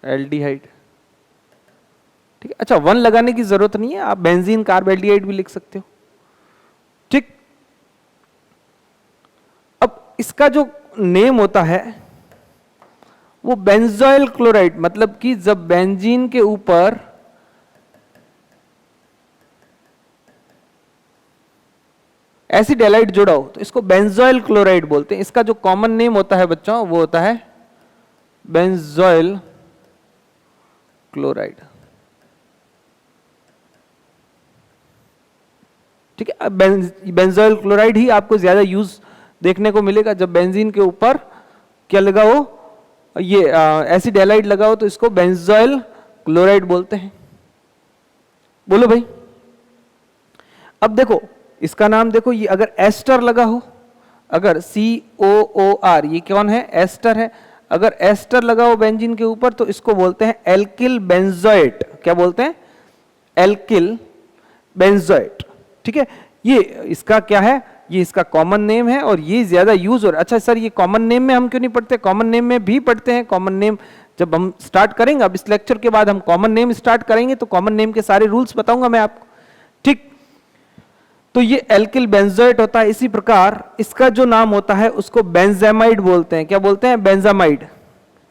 एल्डिहाइड, ठीक है। अच्छा, 1 लगाने की जरूरत नहीं है, आप बेंजीन कार्बेल्डिहाइड भी लिख सकते हो, ठीक। अब इसका जो नेम होता है वो बेंजोइल क्लोराइड, मतलब कि जब बेंजीन के ऊपर एसिड हैलाइड जुड़ा हो तो इसको बेंजोइल क्लोराइड बोलते हैं। इसका जो कॉमन नेम होता है बच्चों वो होता है बेंजोइल क्लोराइड, ठीक है। अब बेंजोइल क्लोराइड ही आपको ज्यादा यूज देखने को मिलेगा। जब बेंजीन के ऊपर क्या लगा हो, ये एसिड हैलाइड लगा हो, तो इसको बेंजोइल क्लोराइड बोलते हैं। बोलो भाई। अब देखो इसका नाम देखो, ये अगर एस्टर लगा हो, अगर COOR, ये कौन है? एस्टर है। अगर एस्टर लगा हो बेंजीन के ऊपर तो इसको बोलते हैं एल्किल बेंजोएट। क्या बोलते हैं? एल्किल बेंजोएट, ठीक है। ये इसका क्या है? ये इसका कॉमन नेम है और ये ज्यादा यूज हो रहा है। अच्छा सर, ये कॉमन नेम में हम क्यों नहीं पढ़ते? कॉमन नेम में भी पढ़ते हैं। कॉमन नेम जब हम स्टार्ट करेंगे, अब इस लेक्चर के बाद हम कॉमन नेम स्टार्ट करेंगे तो कॉमन नेम के सारे रूल्स बताऊंगा मैं आपको, ठीक। तो ये एल्किल बेंजोएट होता है। इसी प्रकार इसका जो नाम होता है उसको बेंजामाइड बोलते हैं। क्या बोलते हैं? बेंजामाइड,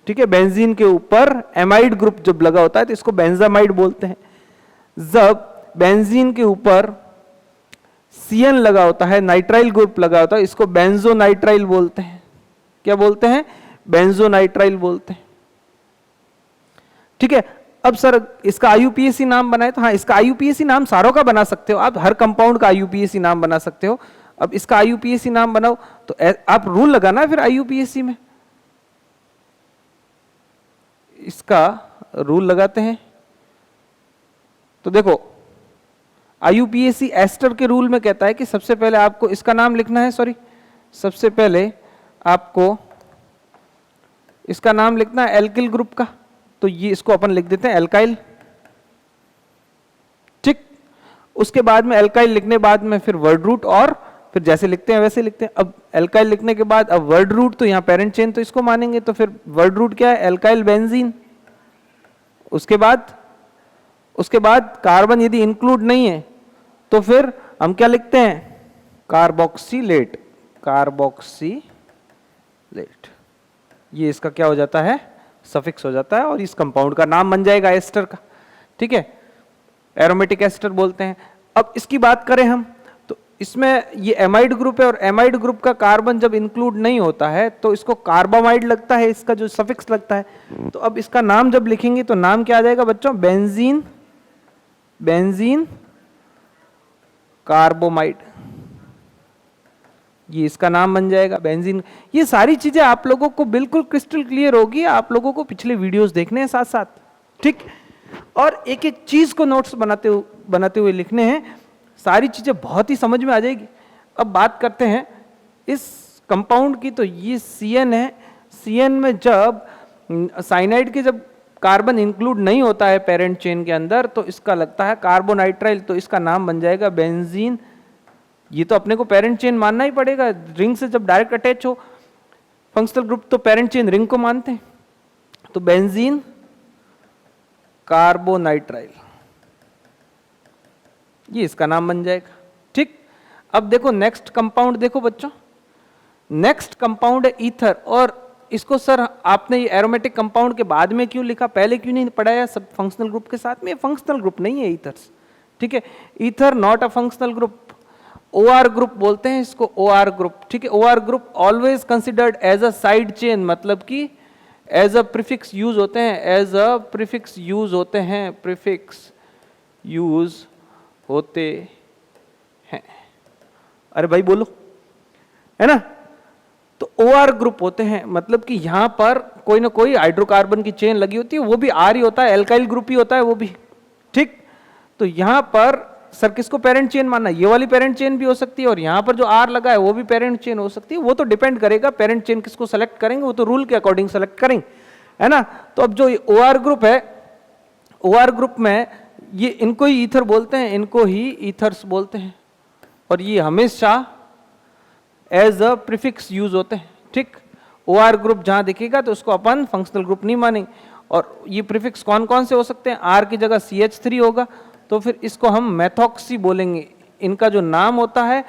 ठीक है। बेंजीन के ऊपर एमाइड ग्रुप जब लगा होता है तो इसको बेंजामाइड बोलते हैं। जब बेंजीन के ऊपर CN लगा होता है, नाइट्राइल ग्रुप लगा होता है, इसको बेंजोनाइट्राइल बोलते हैं। क्या बोलते हैं? बेंजोनाइट्राइल बोलते हैं, ठीक है। अब सर इसका आईयूपीएसी नाम बनाए तो हाँ, इसका आईयूपीएसी नाम सारों का बना सकते हो आप, हर कंपाउंड का आईयूपीएसी नाम बना सकते हो। अब इसका आईयूपीएसी नाम बनाओ तो आप रूल लगाना है फिर आईयूपीएसी में, इसका रूल लगाते हैं। तो देखो आईयूपीएसी एस्टर के रूल में कहता है कि सबसे पहले आपको इसका नाम लिखना है, सॉरी सबसे पहले आपको इसका नाम लिखना है एल्किल ग्रुप का, तो ये इसको अपन लिख देते हैं एल्काइल, ठीक। उसके बाद में एल्काइल लिखने बाद में फिर वर्ड रूट और फिर जैसे लिखते हैं वैसे लिखते हैं। अब एल्काइल लिखने के बाद अब वर्ड रूट, तो यहाँ पेरेंट चेन तो इसको मानेंगे, तो फिर वर्ड रूट क्या है? Alkyl benzene. उसके बाद कार्बन यदि इंक्लूड नहीं है तो फिर हम क्या लिखते हैं? Carboxylate, carboxylate. ये इसका क्या हो जाता है? सफिक्स हो जाता है और इस कंपाउंड का नाम बन जाएगा एस्टर का, ठीक है, एरोमेटिक एस्टर बोलते हैं। अब इसकी बात करें हम तो इसमें ये एमाइड ग्रुप है और एमाइड ग्रुप का कार्बन जब इंक्लूड नहीं होता है तो इसको कार्बामाइड लगता है, इसका जो सफिक्स लगता है। तो अब इसका नाम जब लिखेंगे तो नाम क्या आ जाएगा बच्चों, बेंजीन, बेंजीन कार्बोमाइड, ये इसका नाम बन जाएगा बेंजीन। ये सारी चीजें आप लोगों को बिल्कुल क्रिस्टल क्लियर होगी, आप लोगों को पिछले वीडियोस देखने हैं साथ साथ, ठीक। और एक एक चीज को नोट्स बनाते हुए लिखने हैं, सारी चीजें बहुत ही समझ में आ जाएगी। अब बात करते हैं इस कंपाउंड की, तो ये CN है। CN में जब साइनाइड के जब कार्बन इंक्लूड नहीं होता है पेरेंट चेन के अंदर तो इसका लगता है कार्बोनाइट्राइल, तो इसका नाम बन जाएगा बेंजीन। ये तो अपने को पेरेंट चेन मानना ही पड़ेगा, रिंग से जब डायरेक्ट अटैच हो फंक्शनल ग्रुप तो पेरेंट चेन रिंग को मानते हैं, तो बेंजीन कार्बोनाइट्राइल, ये इसका नाम बन जाएगा, ठीक। अब देखो नेक्स्ट कंपाउंड देखो बच्चों, नेक्स्ट कंपाउंड है ईथर। और इसको सर आपने ये एरोमेटिक कंपाउंड के बाद में क्यों लिखा, पहले क्यों नहीं पढ़ाया सब फंक्शनल ग्रुप के साथ में? फंक्शनल ग्रुप नहीं है ईथर्स, ठीक है। Ether not a functional group, OR group बोलते हैं इसको, OR ग्रुप, ठीक है। OR group always considered as a side chain, मतलब कि एज अ प्रीफिक्स यूज होते हैं, एज अ प्रीफिक्स यूज होते हैं, प्रीफिक्स यूज होते हैं। अरे भाई बोलो, है ना। तो OR ग्रुप होते हैं, मतलब कि यहां पर कोई ना कोई हाइड्रोकार्बन की चेन लगी होती है, वो भी R ही होता है, एल्काइल ग्रुप ही होता है वो भी, ठीक। तो यहां पर सर किसको पेरेंट चेन मानना, ये वाली पेरेंट चेन भी हो सकती है और यहां पर जो R लगा है वो भी पेरेंट चेन हो सकती है, वो तो डिपेंड करेगा पेरेंट चेन किसको सेलेक्ट करेंगे, वो तो रूल के अकॉर्डिंग सेलेक्ट करेंगे, है ना। तो अब जो OR ग्रुप है, OR ग्रुप में ये इनको ही ईथर बोलते हैं, इनको ही ईथर्स बोलते हैं, और ये हमेशा एज अ प्रीफिक्स यूज होते हैं, ठीक। OR ग्रुप जहां दिखेगा तो उसको अपन फंक्शनल ग्रुप नहीं मानेंगे। और ये प्रीफिक्स कौन कौन से हो सकते हैं, R की जगह CH3 होगा तो फिर इसको हम मेथॉक्सी बोलेंगे। इनका जो नाम होता है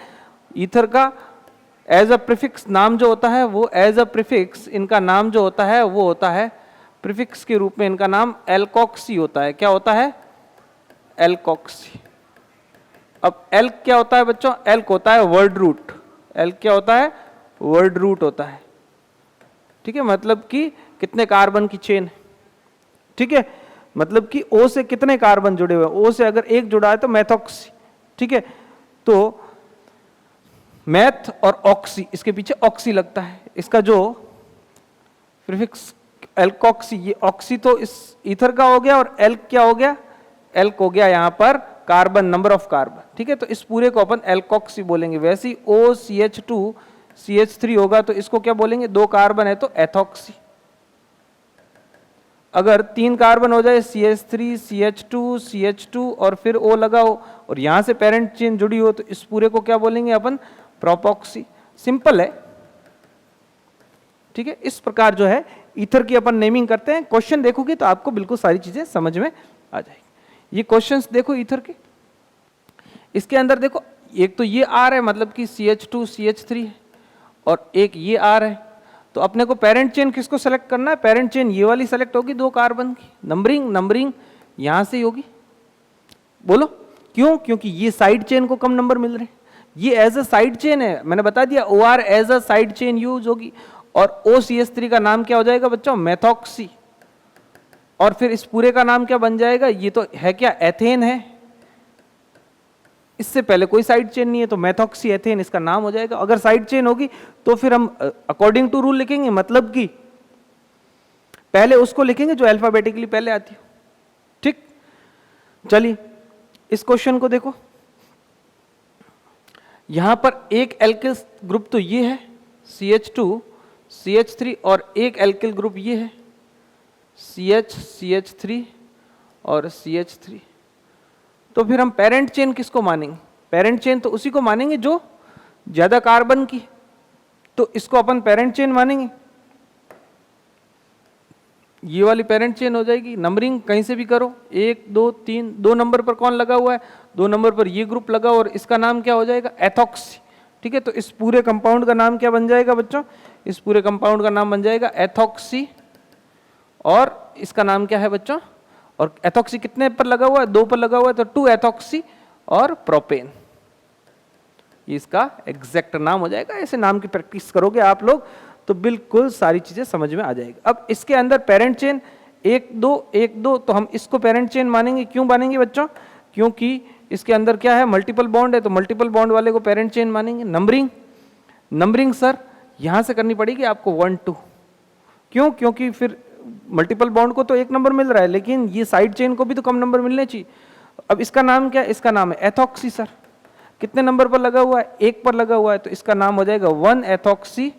ईथर का एज अ प्रीफिक्स, नाम जो होता है वो एज अ प्रीफिक्स, इनका नाम जो होता है वो होता है प्रीफिक्स के रूप में, इनका नाम एल्कोक्सी होता है। क्या होता है, एल्कोक्सी। अब एल्क क्या होता है बच्चों, एल्क होता है वर्ड रूट, एल्क क्या होता है, वर्ड रूट होता है, ठीक है। मतलब कि कितने कार्बन की चेन, ठीक है, मतलब कि O से कितने कार्बन जुड़े हुए हैं, O से अगर एक जुड़ा है तो मेथॉक्सी, ठीक है। तो मैथ और ऑक्सी, इसके पीछे ऑक्सी लगता है, इसका जो प्रीफिक्स एल्कोक्सी, ये ऑक्सी तो इस ईथर का हो गया और एल्क क्या हो गया, एल्क हो गया यहां पर कार्बन, नंबर ऑफ कार्बन, ठीक है। तो इस पूरे को अपन एल्कोक्सी बोलेंगे। वैसे ही OCH2 CH3 होगा तो इसको क्या बोलेंगे, 2 कार्बन है तो एथॉक्सी। अगर 3 कार्बन हो जाए CH3 CH2 CH2 और फिर O लगाओ और यहां से पेरेंट चेन जुड़ी हो तो इस पूरे को क्या बोलेंगे अपन, प्रोपॉक्सी। सिंपल है, ठीक है। इस प्रकार जो है ईथर की अपन नेमिंग करते हैं। क्वेश्चन देखोगे तो आपको बिल्कुल सारी चीजें समझ में आ जाएगी। ये क्वेश्चंस देखो ईथर के, इसके अंदर देखो एक तो ये R है, मतलब कि CH2 CH3 है, और एक ये R है। तो अपने को पेरेंट चेन किसको सेलेक्ट करना है, पेरेंट चेन ये वाली सेलेक्ट होगी 2 कार्बन की। नंबरिंग यहां से होगी, बोलो क्यों, क्योंकि ये साइड चेन को कम नंबर मिल रहे हैं, ये एज अ साइड चेन है, मैंने बता दिया OR as a side chain use होगी। और OCH3 का नाम क्या हो जाएगा बच्चों, मेथॉक्सी। और फिर इस पूरे का नाम क्या बन जाएगा, ये तो है क्या, एथेन है, इससे पहले कोई साइड चेन नहीं है तो मेथॉक्सी एथेन इसका नाम हो जाएगा। अगर साइड चेन होगी तो फिर हम अकॉर्डिंग टू रूल लिखेंगे, मतलब कि पहले उसको लिखेंगे जो अल्फाबेटिकली पहले आती हो, ठीक। चलिए इस क्वेश्चन को देखो, यहां पर एक एल्किल ग्रुप तो ये है CH2 CH3 और एक एल्किल ग्रुप ये है CH3 और CH3। तो फिर हम पेरेंट चेन किसको मानेंगे, पेरेंट चेन तो उसी को मानेंगे जो ज्यादा कार्बन की, तो इसको अपन पेरेंट चेन मानेंगे। ये वाली पेरेंट चेन हो जाएगी। नंबरिंग कहीं से भी करो, 1 2 3, 2 नंबर पर कौन लगा हुआ है, 2 नंबर पर ये ग्रुप लगा और इसका नाम क्या हो जाएगा, एथॉक्सी, ठीक है। तो इस पूरे कंपाउंड का नाम क्या बन जाएगा बच्चों, इस पूरे कंपाउंड का नाम बन जाएगा एथॉक्सी। और इसका नाम क्या है बच्चों, और एथॉक्सी कितने पर लगा हुआ है, 2 पर लगा हुआ है, तो 2 एथॉक्सी और प्रोपेन, ये इसका एग्जैक्ट नाम हो जाएगा। ऐसे नाम की प्रैक्टिस करोगे आप लोग तो बिल्कुल सारी चीजें समझ में आ जाएगी। अब इसके अंदर पेरेंट चेन 1 2 1 2, तो हम इसको पेरेंट चेन मानेंगे। क्यों मानेंगे बच्चों, क्योंकि इसके अंदर क्या है, मल्टीपल बॉन्ड है, तो मल्टीपल बॉन्ड वाले को पेरेंट चेन मानेंगे। नंबरिंग सर यहां से करनी पड़ेगी आपको 1 2, क्यों, क्योंकि फिर मल्टीपल बॉन्ड को तो 1 नंबर मिल रहा है, लेकिन ये साइड चेन को भी तो कम नंबर मिलने चाहिए। अब इसका नाम क्या है, इसका नाम है एथॉक्सी। सर कितने नंबर पर लगा हुआ है, 1 पर लगा हुआ है, तो इसका नाम हो जाएगा 1 एथॉक्सी।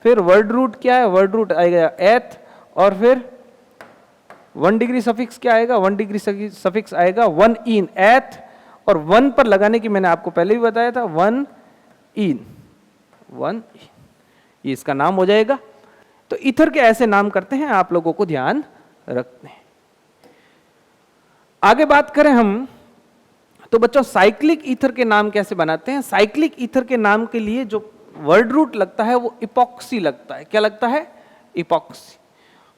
फिर वर्ड रूट क्या है, वर्ड रूट आएगा एथ, और फिर 1 डिग्री सफिक्स क्या आएगा, 1 डिग्री सफिक्स आएगा 1 इन एथ, और 1 पर लगाने की मैंने आपको पहले भी बताया था 1 इन, ये इसका नाम हो जाएगा। तो ईथर के ऐसे नाम करते हैं, आप लोगों को ध्यान रखते हैं। आगे बात करें हम, तो बच्चों साइक्लिक ईथर के नाम कैसे बनाते हैं। साइक्लिक ईथर के नाम के लिए जो वर्ड रूट लगता है वो इपॉक्सी लगता है। क्या लगता है, इपॉक्सी।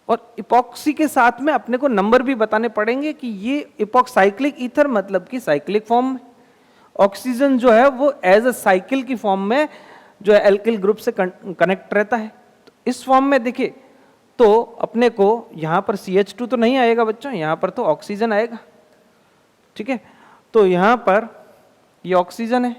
और इपॉक्सी के साथ में अपने को नंबर भी बताने पड़ेंगे कि ये साइक्लिक ईथर मतलब कि साइक्लिक फॉर्म में, ऑक्सीजन जो है वो एज अ साइकिल की फॉर्म में जो है एल्किल ग्रुप से कनेक्ट रहता है। तो इस फॉर्म में देखिए तो अपने को यहां पर CH2 तो नहीं आएगा बच्चों, यहां पर तो ऑक्सीजन आएगा, ठीक है। तो यहां पर ये ऑक्सीजन है।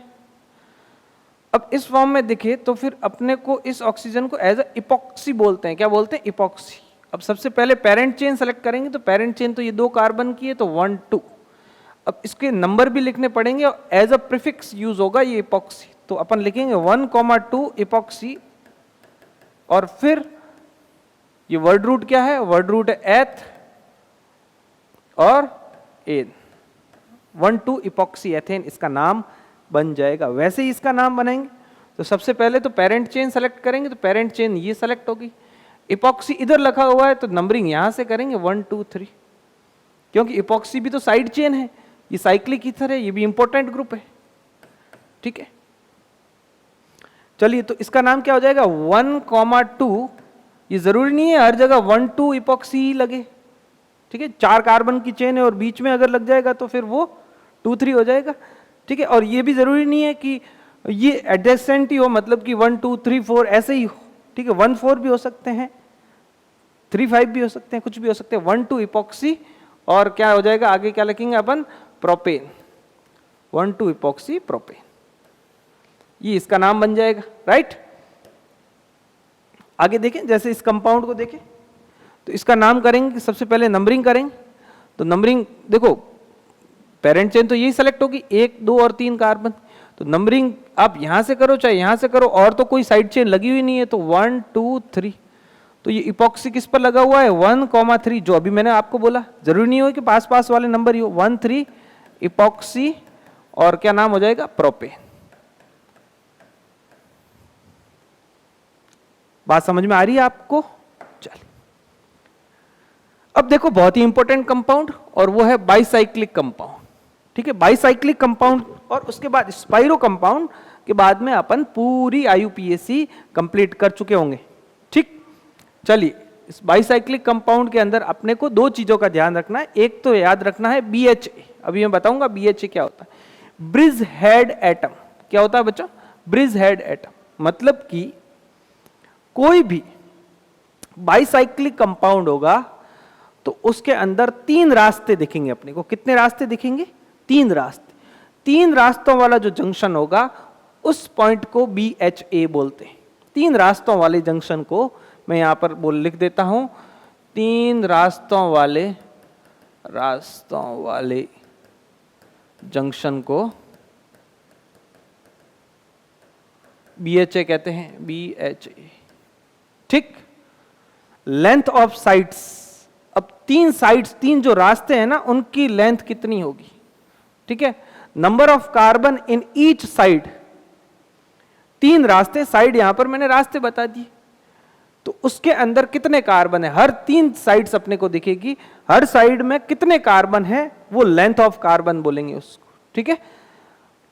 अब इस फॉर्म में देखें तो फिर अपने को इस ऑक्सीजन को एज अ इपॉक्सी बोलते हैं। क्या बोलते हैं, इपॉक्सी। अब सबसे पहले पेरेंट चेन सेलेक्ट करेंगे, तो पेरेंट चेन तो ये 2 कार्बन की है, तो 1 2। अब इसके नंबर भी लिखने पड़ेंगे और एज अ प्रीफिक्स यूज होगा ये इपॉक्सी, तो अपन लिखेंगे 1,2 इपॉक्सी। और फिर ये वर्ड रूट क्या है, वर्ड रूट है एथ और एन, 1 2 इपॉक्सी एथेन इसका नाम बन जाएगा। वैसे ही इसका नाम बनाएंगे तो सबसे पहले तो पेरेंट चेन सेलेक्ट करेंगे, तो पेरेंट चेन ये सेलेक्ट होगी, इपॉक्सी इधर लिखा हुआ है तो नंबरिंग यहां से करेंगे 1 2 3, क्योंकि इपॉक्सी भी तो साइड चेन है, ये साइक्लिक ईथर है, ये भी इंपॉर्टेंट ग्रुप है, ठीक है। चलिए तो इसका नाम क्या हो जाएगा 1,2। ये जरूरी नहीं है हर जगह 1 2 इपॉक्सी ही लगे, ठीक है। 4 कार्बन की चेन है और बीच में अगर लग जाएगा तो फिर वो 2 3 हो जाएगा, ठीक है। और ये भी जरूरी नहीं है कि ये एडजेसेंट ही हो, मतलब कि 1 2 3 4 ऐसे ही हो, ठीक है। 1 4 भी हो सकते हैं, 3 5 भी हो सकते हैं, कुछ भी हो सकते हैं। 1 2 इपॉक्सी और क्या हो जाएगा, आगे क्या लिखेंगे अपन, प्रोपेन, 1 2 इपॉक्सी प्रोपेन, ये इसका नाम बन जाएगा, राइट। आगे देखें, जैसे इस कंपाउंड को देखें तो इसका नाम करेंगे, सबसे पहले नंबरिंग करेंगे। तो नंबरिंग देखो, पेरेंट चेन तो यही सेलेक्ट होगी, 1 2 और 3 कार्बन, तो नंबरिंग आप यहां से करो चाहे यहां से करो, और तो कोई साइड चेन लगी हुई नहीं है, तो 1 2 3। तो ये इपॉक्सी किस पर लगा हुआ है, 1,3, जो अभी मैंने आपको बोला, जरूरी नहीं हो कि पास पास वाले नंबर ही हो, 1 3 इपॉक्सी और क्या नाम हो जाएगा, प्रोपेन। बात समझ में आ रही है आपको। चलिए अब देखो बहुत ही इंपॉर्टेंट कंपाउंड, और वो है बाइसाइक्लिक कंपाउंड, ठीक है। बाइसाइक्लिक कंपाउंड और उसके बाद स्पाइरो कंपाउंड के बाद में अपन पूरी IUPAC कंप्लीट कर चुके होंगे, ठीक। चलिए इस बाइसाइक्लिक कंपाउंड के अंदर अपने को 2 चीजों का ध्यान रखना है। एक तो याद रखना है BHA, अभी मैं बताऊंगा BHA क्या होता है। ब्रिज हेड एटम क्या होता है बच्चों, ब्रिज हेड एटम मतलब कि कोई भी बाइसाइक्लिक कंपाउंड होगा तो उसके अंदर 3 रास्ते दिखेंगे अपने को। कितने रास्ते दिखेंगे, 3 रास्ते। 3 रास्तों वाला जो जंक्शन होगा उस पॉइंट को BHA बोलते हैं। 3 रास्तों वाले जंक्शन को मैं यहां पर लिख देता हूं, 3 रास्तों वाले जंक्शन को BHA कहते हैं, BHA, ठीक। लेंथ ऑफ साइड्स, अब 3 साइड्स, 3 जो रास्ते हैं ना उनकी लेंथ कितनी होगी, ठीक है। Number of carbon in each side, 3 रास्ते, साइड यहां पर मैंने रास्ते बता दिए, तो उसके अंदर कितने कार्बन है, हर 3 साइड्स अपने को दिखेगी, हर साइड में कितने कार्बन है वो लेंथ ऑफ कार्बन बोलेंगे उसको, ठीक है।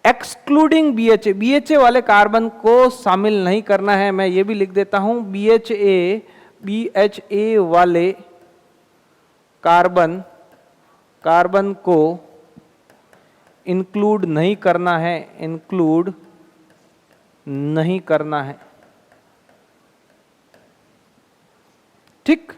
एक्सक्लूडिंग BHA, BHA वाले कार्बन को शामिल नहीं करना है, मैं ये भी लिख देता हूं, BHA वाले कार्बन कार्बन को इंक्लूड नहीं करना है, इंक्लूड नहीं करना है। ठीक,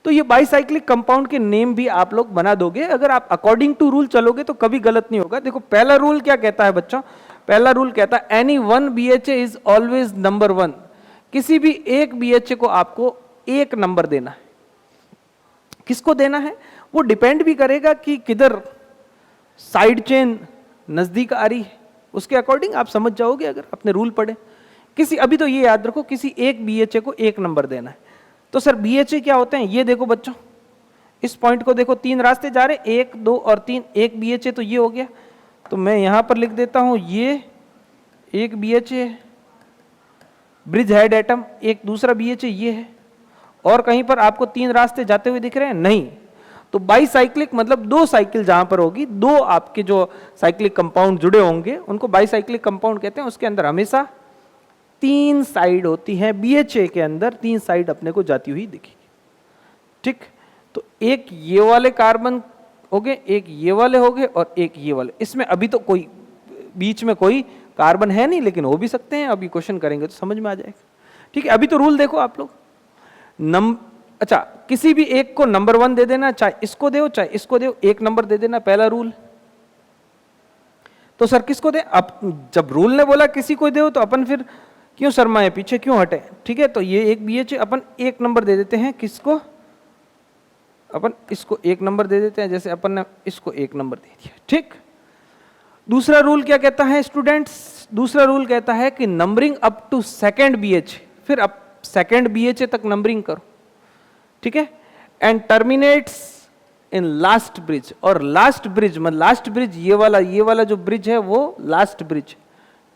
तो ये बाईसाइक्लिक कंपाउंड के नेम भी आप लोग बना दोगे। अगर आप अकॉर्डिंग टू रूल चलोगे तो कभी गलत नहीं होगा। देखो पहला रूल क्या कहता है बच्चों, पहला रूल कहता है any one BHA is always number 1। किसी भी एक BHA को आपको एक नंबर देना है। किसको देना है वो डिपेंड भी करेगा कि किधर साइड चेन नजदीक आ रही है, उसके अकॉर्डिंग आप समझ जाओगे अगर आपने रूल पढ़े। किसी, अभी तो ये याद रखो, किसी एक BHA को एक नंबर देना है। तो सर BHA क्या होते हैं, ये देखो बच्चों, इस पॉइंट को देखो, 3 रास्ते जा रहे, 1 2 और 3, एक BHA तो ये हो गया। तो मैं यहां पर लिख देता हूं ये एक BHA ब्रिज हेड एटम, एक दूसरा BHA ये है। और कहीं पर आपको 3 रास्ते जाते हुए दिख रहे हैं? नहीं। तो बाईसाइक्लिक मतलब 2 साइकिल जहां पर होगी, 2 आपके जो साइक्लिक कंपाउंड जुड़े होंगे उनको बाईसाइक्लिक कंपाउंड कहते हैं। उसके अंदर हमेशा 3 साइड होती है। BHA के अंदर 3 साइड अपने को जाती हुई दिखेगी। ठीक, तो एक ये वाले कार्बन हो गए, एक ये वाले हो गए और एक ये वाले। इसमें अभी तो कोई बीच में कोई कार्बन है नहीं, लेकिन हो भी सकते हैं। अभी क्वेश्चन करेंगे तो समझ में आ जाएगा। ठीक है, अभी तो रूल देखो आप लोग। अच्छा, किसी भी एक को नंबर 1 दे देना, चाहे इसको दो चाहे इसको दो, एक नंबर दे देना, पहला रूल। तो सर किसको दे? अब जब रूल ने बोला किसी को दो तो अपन फिर क्यों शर्माए, पीछे क्यों हटे? ठीक है, तो ये एक BHA अपन एक नंबर दे देते हैं। किसको? अपन इसको एक नंबर दे देते हैं, जैसे अपन ने इसको एक नंबर दे दिया। ठीक, दूसरा रूल क्या कहता है स्टूडेंट्स? दूसरा रूल कहता है कि numbering up to second BHA, फिर अब सेकंड BHA तक नंबरिंग करो। ठीक है, and terminates in last bridge. और लास्ट ब्रिज मतलब लास्ट ब्रिज ये वाला जो ब्रिज है वो लास्ट ब्रिज।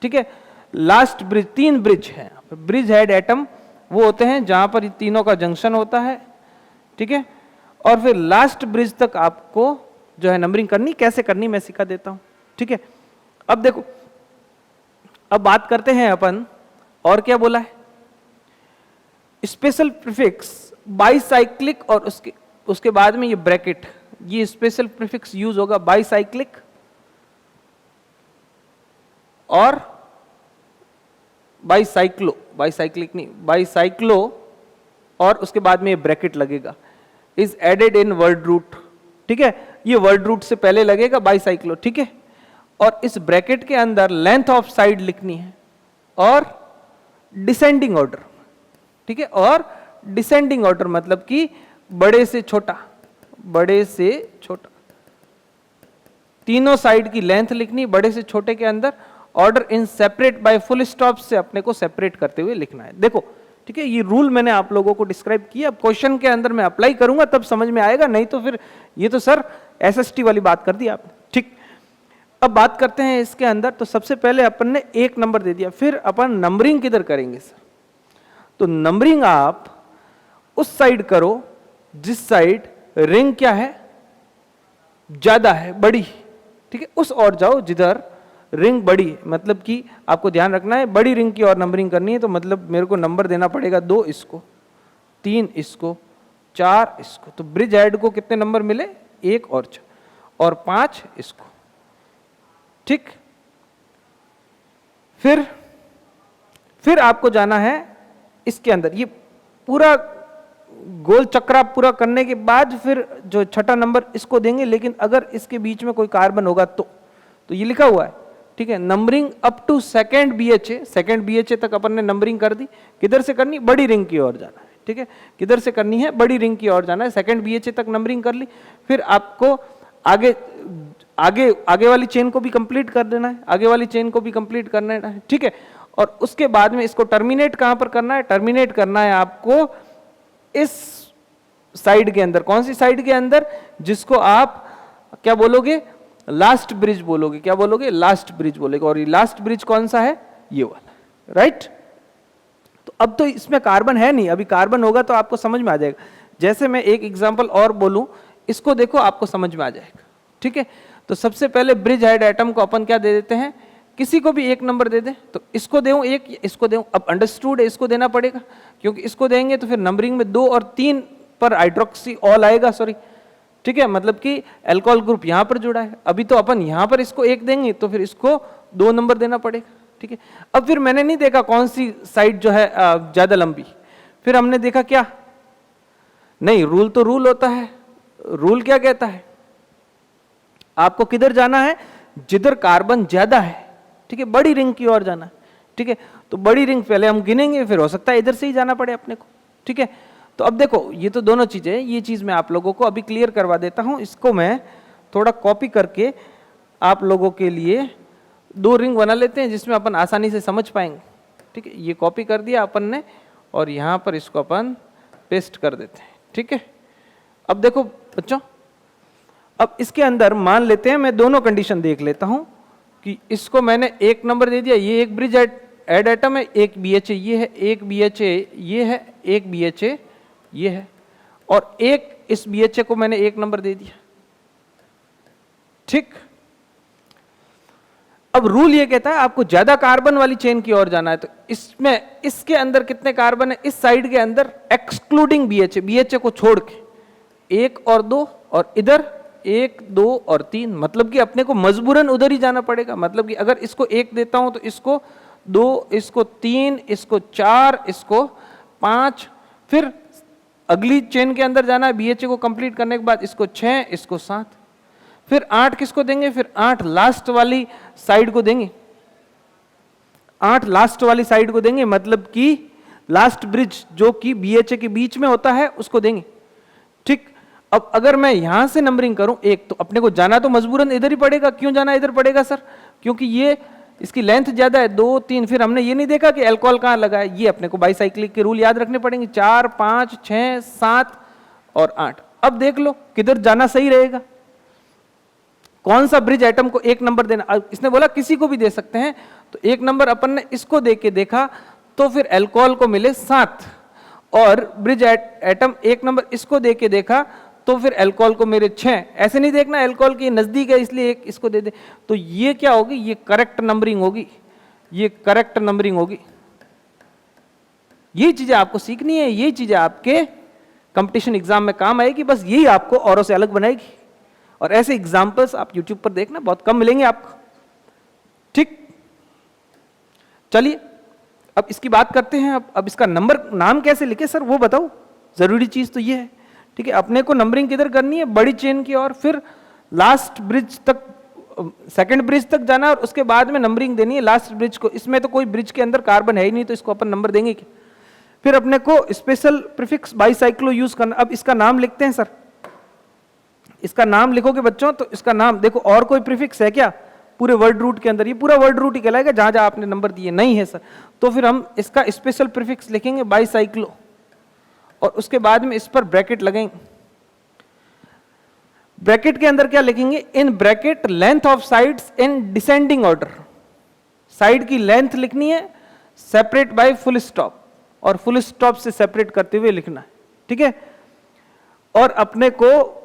ठीक है, लास्ट ब्रिज, 3 ब्रिज है। ब्रिज हेड एटम वो होते हैं जहां पर तीनों का जंक्शन होता है। ठीक है, और फिर लास्ट ब्रिज तक आपको जो है नंबरिंग करनी, कैसे करनी मैं सिखा देता हूं। ठीक है, अब देखो, अब बात करते हैं अपन, और क्या बोला है? स्पेशल प्रीफिक्स बाईसाइक्लिक, और उसके बाद में ये ब्रैकेट, ये स्पेशल प्रीफिक्स यूज होगा बाईसाइक्लिक और बाईसाइक्लो, बाईसाइक्लिक नहीं, बाईसाइक्लो, और उसके बाद में ये ब्रैकेट लगेगा, is added in word root. ठीक है, ये वर्ड रूट से पहले लगेगा बाईसाइक्लो। ठीक है, और इस ब्रैकेट के अंदर लेंथ ऑफ साइड लिखनी है और डिसेंडिंग ऑर्डर। ठीक है, और डिसेंडिंग ऑर्डर मतलब कि बड़े से छोटा, बड़े से छोटा, तीनों साइड की लेंथ लिखनी, बड़े से छोटे के अंदर order in separate by full stop से अपने को सेपरेट करते हुए लिखना है। देखो, ठीक है, ये रूल मैंने आप लोगों को डिस्क्राइब किया। अब क्वेश्चन के अंदर मैं अप्लाई करूंगा तब समझ में आएगा, नहीं तो फिर ये तो सर SST वाली बात कर दी आपने। ठीक, अब बात करते हैं इसके अंदर। तो सबसे पहले अपन ने एक नंबर दे दिया, फिर अपन नंबरिंग किधर करेंगे सर? तो नंबरिंग आप उस साइड करो जिस साइड रिंग क्या है, ज्यादा है, बड़ी। ठीक है, उस और जाओ जिधर रिंग बड़ी है। मतलब कि आपको ध्यान रखना है, बड़ी रिंग की और नंबरिंग करनी है। तो मतलब मेरे को नंबर देना पड़ेगा 2 इसको, 3 इसको, 4 इसको। तो ब्रिज हेड को कितने नंबर मिले? 1 और 5 इसको। ठीक, फिर आपको जाना है इसके अंदर। ये पूरा गोल चक्रा पूरा करने के बाद फिर जो छठा नंबर इसको देंगे, लेकिन अगर इसके बीच में कोई कार्बन होगा तो ये लिखा हुआ है। ठीक है, numbering up to second BHA, second BHA तक अपन ने नंबरिंग कर दी। किधर से करनी? बड़ी रिंग की ओर जाना है। ठीक है, किधर से करनी है? बड़ी रिंग की ओर जाना है। सेकंड BHA तक नंबरिंग कर ली, फिर आपको आगे वाली चेन को भी कंप्लीट कर देना है, आगे वाली चेन को भी कंप्लीट करना है। ठीक है, और उसके बाद में इसको टर्मिनेट कहां पर करना है? टर्मिनेट करना है आपको इस साइड के अंदर। कौन सी साइड के अंदर? जिसको आप क्या बोलोगे? लास्ट ब्रिज बोलोगे। क्या बोलोगे? लास्ट ब्रिज बोलोगे। और ये लास्ट ब्रिज कौन सा है? ये वाला, राइट? तो अब तो इसमें कार्बन है नहीं, अभी कार्बन होगा तो आपको समझ में आ जाएगा। जैसे मैं एक एग्जांपल और बोलूं, इसको देखो, आपको समझ में आ जाएगा। ठीक है, तो सबसे पहले ब्रिज हेड एटम को अपन क्या दे देते हैं? किसी को भी एक नंबर दे दें। तो इसको देऊं 1, इसको देऊं, अब अंडरस्टूड है, इसको देना पड़ेगा, क्योंकि इसको देंगे तो फिर नंबरिंग में 2 और 3 पर हाइड्रोक्सी ऑल आएगा, सॉरी ठीक है, मतलब कि अल्कोहल ग्रुप यहां पर जुड़ा है। अभी तो अपन यहां पर इसको 1 देंगे तो फिर इसको 2 नंबर देना पड़ेगा। ठीक है, अब फिर मैंने नहीं देखा कौन सी साइड जो है ज्यादा लंबी, फिर हमने देखा क्या, नहीं रूल तो रूल होता है। रूल क्या कहता है, आपको किधर जाना है, जिधर कार्बन ज्यादा है। ठीक है, बड़ी रिंग की ओर जाना है। ठीक है, तो बड़ी रिंग पहले हम गिनेंगे, फिर हो सकता है इधर से ही जाना पड़े अपने को। ठीक है, तो अब देखो ये तो दोनों चीजें, ये चीज मैं आप लोगों को अभी क्लियर करवा देता हूं। इसको मैं थोड़ा कॉपी करके आप लोगों के लिए 2 रिंग बना लेते हैं जिसमें अपन आसानी से समझ पाएंगे। ठीक है, ये कॉपी कर दिया अपन ने और यहां पर इसको अपन पेस्ट कर देते हैं। ठीक है, अब देखो बच्चों, अब इसके अंदर मान लेते हैं, मैं दोनों कंडीशन देख लेता हूं कि इसको मैंने 1 नंबर दे दिया, ये एक ब्रिज एड एटम है, एक BHA ये है, एक BHA ये है, एक BHA ये है, और एक इस BHA को मैंने 1 नंबर दे दिया। ठीक, अब रूल ये कहता है आपको ज्यादा कार्बन वाली चेन की ओर जाना है, तो इसमें इसके अंदर कितने कार्बन है, इस साइड के अंदर एक्सक्लूडिंग BHA को छोड़ के 1 और 2, और इधर 1 2 और 3, मतलब कि अपने को मजबूरन उधर ही जाना पड़ेगा। मतलब कि अगर इसको 1 देता हूं तो इसको 2, इसको 3, इसको 4, इसको 5, फिर अगली चेन के अंदर जाना है BHA को कंप्लीट करने के बाद इसको 6, इसको 7, फिर 8 किसको देंगे, फिर 8 लास्ट वाली साइड को देंगे, 8 लास्ट वाली साइड को देंगे, मतलब कि लास्ट ब्रिज जो कि BHA के बीच में होता है उसको देंगे। ठीक, अब अगर मैं यहां से नंबरिंग करूं 1, तो अपने को जाना तो मजबूरन इधर ही पड़ेगा। क्यों जाना इधर पड़ेगा सर, क्योंकि ये इसकी लेंथ ज्यादा है, 2 3, फिर हमने ये नहीं देखा कि अल्कोहल कहां लगा है, ये अपने को बाईसाइक्लिक के रूल याद रखने पड़ेंगे, 4 5 6 7 और 8। अब देख लो किधर जाना सही रहेगा, कौन सा ब्रिज एटम को 1 नंबर देना। इसने बोला किसी को भी दे सकते हैं, तो 1 नंबर अपन ने इसको दे के देखा तो फिर अल्कोहल को मिले 7, और ब्रिज एटम 1 नंबर इसको दे के देखा तो फिर अल्कोहल को मेरे 6। ऐसे नहीं देखना अल्कोहल के नजदीक है इसलिए 1 इसको दे दे, तो ये क्या होगी, ये करेक्ट नंबरिंग होगी, ये करेक्ट नंबरिंग होगी। ये चीजें आपको सीखनी है, ये चीजें आपके कंपटीशन एग्जाम में काम आएगी, बस यही आपको औरों से अलग बनाएगी। और ऐसे एग्जाम्पल्स आप YouTube पर देखना, बहुत कम मिलेंगे आपको। ठीक, चलिए अब इसकी बात करते हैं। अब इसका नंबर नाम कैसे लिखे सर वो बताओ, जरूरी चीज तो ये है। ठीक है, अपने को नंबरिंग किधर करनी है, बड़ी चेन की, और फिर लास्ट ब्रिज तक, सेकंड ब्रिज तक जाना, और उसके बाद में नंबरिंग देनी है लास्ट ब्रिज को। इसमें तो कोई ब्रिज के अंदर कार्बन है ही नहीं, तो इसको अपन नंबर देंगे क्या। फिर अपने को स्पेशल प्रीफिक्स बाईसाइक्लो यूज करना। अब इसका नाम लिखते हैं सर, इसका नाम लिखोगे बच्चों तो इसका नाम देखो, और कोई प्रीफिक्स है क्या पूरे वर्ड रूट के अंदर, ये पूरा वर्ड रूट ही कहलाएगा जहां जहां आपने नंबर दिए, नहीं है सर। तो फिर हम इसका स्पेशल प्रीफिक्स लिखेंगे बाईसाइक्लो, और उसके बाद में इस पर ब्रैकेट लगाएंगे। ब्रैकेट के अंदर क्या लिखेंगे, in bracket length of sides in descending order. Side की लेंथ लिखनी है सेपरेट बाय फुल स्टॉप, और फुल स्टॉप से सेपरेट करते हुए लिखना है। ठीक है, और अपने को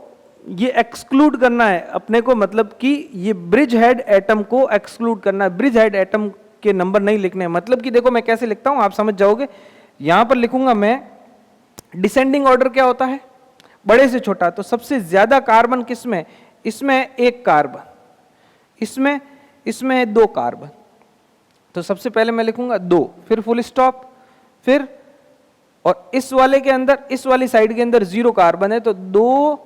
ये एक्सक्लूड करना है, अपने को मतलब कि ये ब्रिज हेड एटम को एक्सक्लूड करना है, ब्रिज हेड एटम के नंबर नहीं लिखने हैं। मतलब कि देखो मैं कैसे लिखता हूं आप समझ जाओगे। यहां पर लिखूंगा मैं डिसेंडिंग ऑर्डर क्या होता है, बड़े से छोटा, तो सबसे ज्यादा कार्बन किसमें, इसमें 1 कार्बन, इसमें 2 कार्बन, तो सबसे पहले मैं लिखूंगा 2, फिर फुल स्टॉप, फिर और इस वाले के अंदर, इस वाली साइड के अंदर 0 कार्बन है, तो 2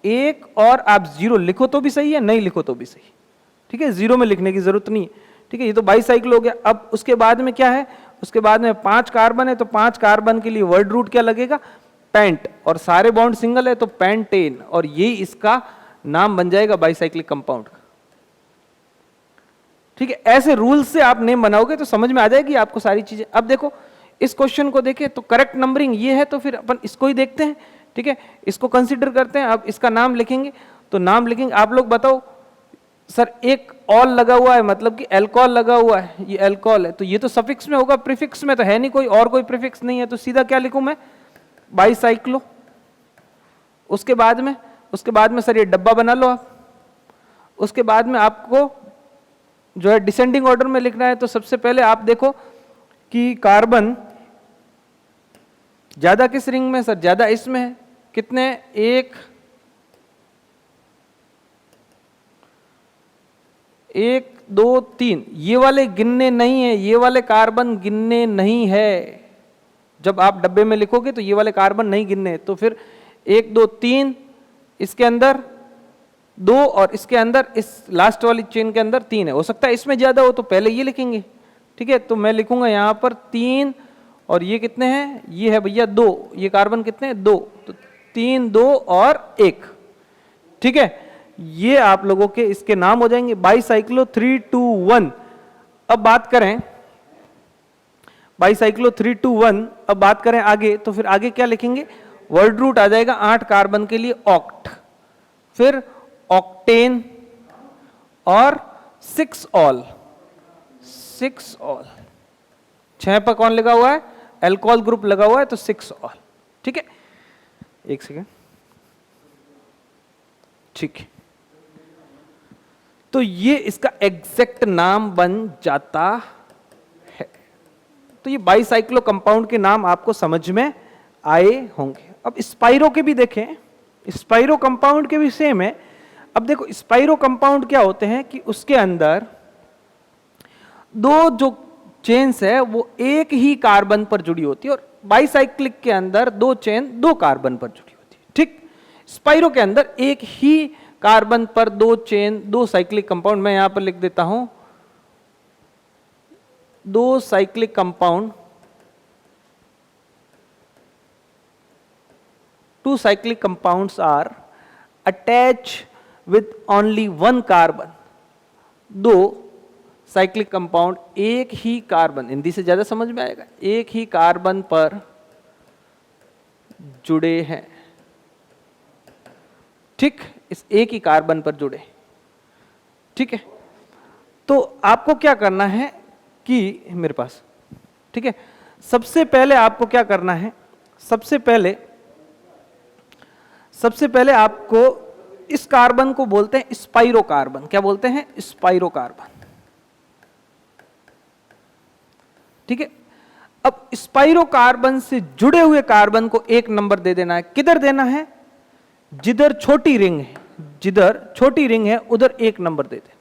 1 और आप 0 लिखो तो भी सही है, नहीं लिखो तो भी सही। ठीक है, 0 में लिखने की जरूरत नहीं है। ठीक है, ये तो बाईसाइक्ल हो गया। अब उसके बाद में क्या है, उसके बाद में 5 कार्बन है, तो 5 कार्बन के लिए वर्ड रूट क्या लगेगा, पेंट, और सारे बॉन्ड सिंगल है तो पेंटेन, और ये इसका नाम बन जाएगा बाईसाइक्लिक कंपाउंड का। ठीक है, ऐसे रूल से आप नेम बनाओगे तो समझ में आ जाएगी आपको सारी चीजें। अब देखो इस क्वेश्चन को देखें तो करेक्ट नंबरिंग ये है, तो फिर अपन इसको ही देखते हैं। ठीक है, इसको कंसीडर करते हैं। अब इसका नाम लिखेंगे, तो नाम लिखेंगे, आप लोग बताओ सर, एक ऑल लगा हुआ है मतलब कि अल्कोहल लगा हुआ है, ये अल्कोहल है, तो ये तो सफिक्स में होगा, प्रीफिक्स में तो है नहीं कोई, और कोई प्रीफिक्स नहीं है, तो सीधा क्या लिखूं मैं, बाईसाइक्लो। उसके बाद में सर ये डब्बा बना लो आप। उसके बाद में आपको जो है डिसेंडिंग ऑर्डर में लिखना है, तो सबसे पहले आप देखो कि कार्बन ज्यादा किस रिंग में, सर ज्यादा इसमें है, कितने, 1 1 2 3 ये वाले गिनने नहीं है, ये वाले कार्बन गिनने नहीं है। जब आप डब्बे में लिखोगे तो ये वाले कार्बन नहीं गिनने, तो फिर 1 2 3 इसके अंदर 2 और इसके अंदर इस लास्ट वाली चेन के अंदर 3 है। हो सकता है इसमें ज्यादा हो तो पहले ये लिखेंगे, ठीक है। तो मैं लिखूंगा यहां पर 3 और ये कितने हैं, ये है भैया 2, ये कार्बन कितने हैं 2, तो 3 2 और 1, ठीक है। ये आप लोगों के इसके नाम हो जाएंगे, बाईसाइक्लो 321। अब बात करें बाईसाइक्लो 321, अब बात करें आगे, तो फिर आगे क्या लिखेंगे, वर्ड रूट आ जाएगा 8 कार्बन के लिए ऑक्ट, फिर ऑक्टेन और 6 ऑल, 6 ऑल, 6 पर कौन लगा हुआ है, अल्कोहल ग्रुप लगा हुआ है, तो 6 ऑल, ठीक है। एक सेकेंड, ठीक है। तो ये इसका एग्जैक्ट नाम बन जाता है। तो ये बाईसाइक्लो कंपाउंड के नाम आपको समझ में आए होंगे। अब स्पाइरो के भी देखें, स्पाइरो कंपाउंड के भी सेम है। अब देखो स्पाइरो कंपाउंड क्या होते हैं कि उसके अंदर दो जो चेन्स है वो एक ही कार्बन पर जुड़ी होती है, और बाईसाइक्लिक के अंदर 2 चेन 2 कार्बन पर जुड़ी होती है, ठीक। स्पाइरो के अंदर एक ही कार्बन पर 2 चेन 2 साइक्लिक कंपाउंड, मैं यहां पर लिख देता हूं 2 cyclic compound, 2 cyclic compounds are attached with only 1 carbon। 2 cyclic compound एक ही कार्बन, हिंदी से ज्यादा समझ में आएगा, एक ही कार्बन पर जुड़े हैं, ठीक, इस एक ही कार्बन पर जुड़े, ठीक है। तो आपको क्या करना है कि मेरे पास, ठीक है, सबसे पहले आपको क्या करना है, सबसे पहले आपको इस कार्बन को बोलते हैं स्पाइरो कार्बन। क्या बोलते हैं, स्पाइरो कार्बन, ठीक है। अब स्पाइरो कार्बन से जुड़े हुए कार्बन को 1 नंबर दे देना है। किधर देना है, जिधर छोटी रिंग है, जिधर छोटी रिंग है उधर 1 नंबर दे देना,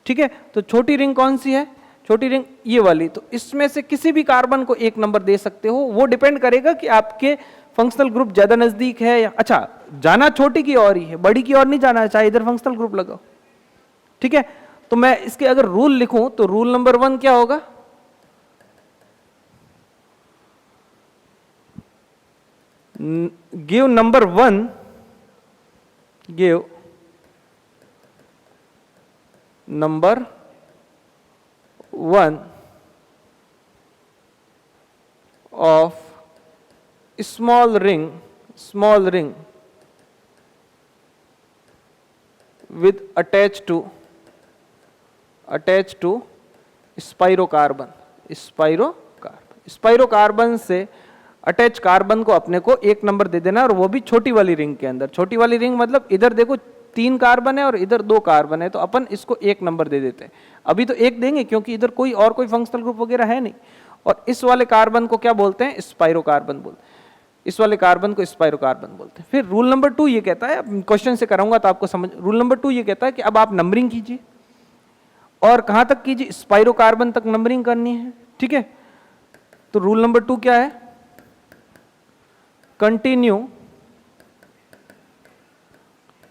ठीक है। तो छोटी रिंग कौन सी है, छोटी रिंग ये वाली, तो इसमें से किसी भी कार्बन को 1 नंबर दे सकते हो। वो डिपेंड करेगा कि आपके फंक्शनल ग्रुप ज्यादा नजदीक है या, अच्छा जाना छोटी की ओर ही है, बड़ी की ओर नहीं जाना, चाहे इधर फंक्शनल ग्रुप लगाओ, ठीक है। तो मैं इसके अगर रूल लिखूं तो रूल नंबर 1 क्या होगा, give number 1, give number 1 of small ring with attached to स्पाइरोकार्बन। स्पाइरोकार्बन से अटैच कार्बन को अपने को 1 नंबर दे देना, और वो भी छोटी वाली रिंग के अंदर। छोटी वाली रिंग मतलब इधर देखो 3 कार्बन है और इधर 2 कार्बन है, तो अपन इसको 1 नंबर दे देते हैं। अभी तो 1 देंगे क्योंकि इधर कोई फंक्शनल ग्रुप वगैरह है नहीं। और इस वाले कार्बन को क्या बोलते हैं, स्पाइरोकार्बन बोलते हैं। इस वाले कार्बन को स्पाइरोकार्बन बोलते हैं। फिर रूल नंबर 2 ये कहता है, क्वेश्चन से कराऊंगा तो आपको समझ, रूल नंबर 2 ये कहता है कि अब आप नंबरिंग कीजिए, और कहां तक कीजिए, स्पाइरोकार्बन तक नंबरिंग करनी है, ठीक है। तो रूल नंबर 2 क्या है, continue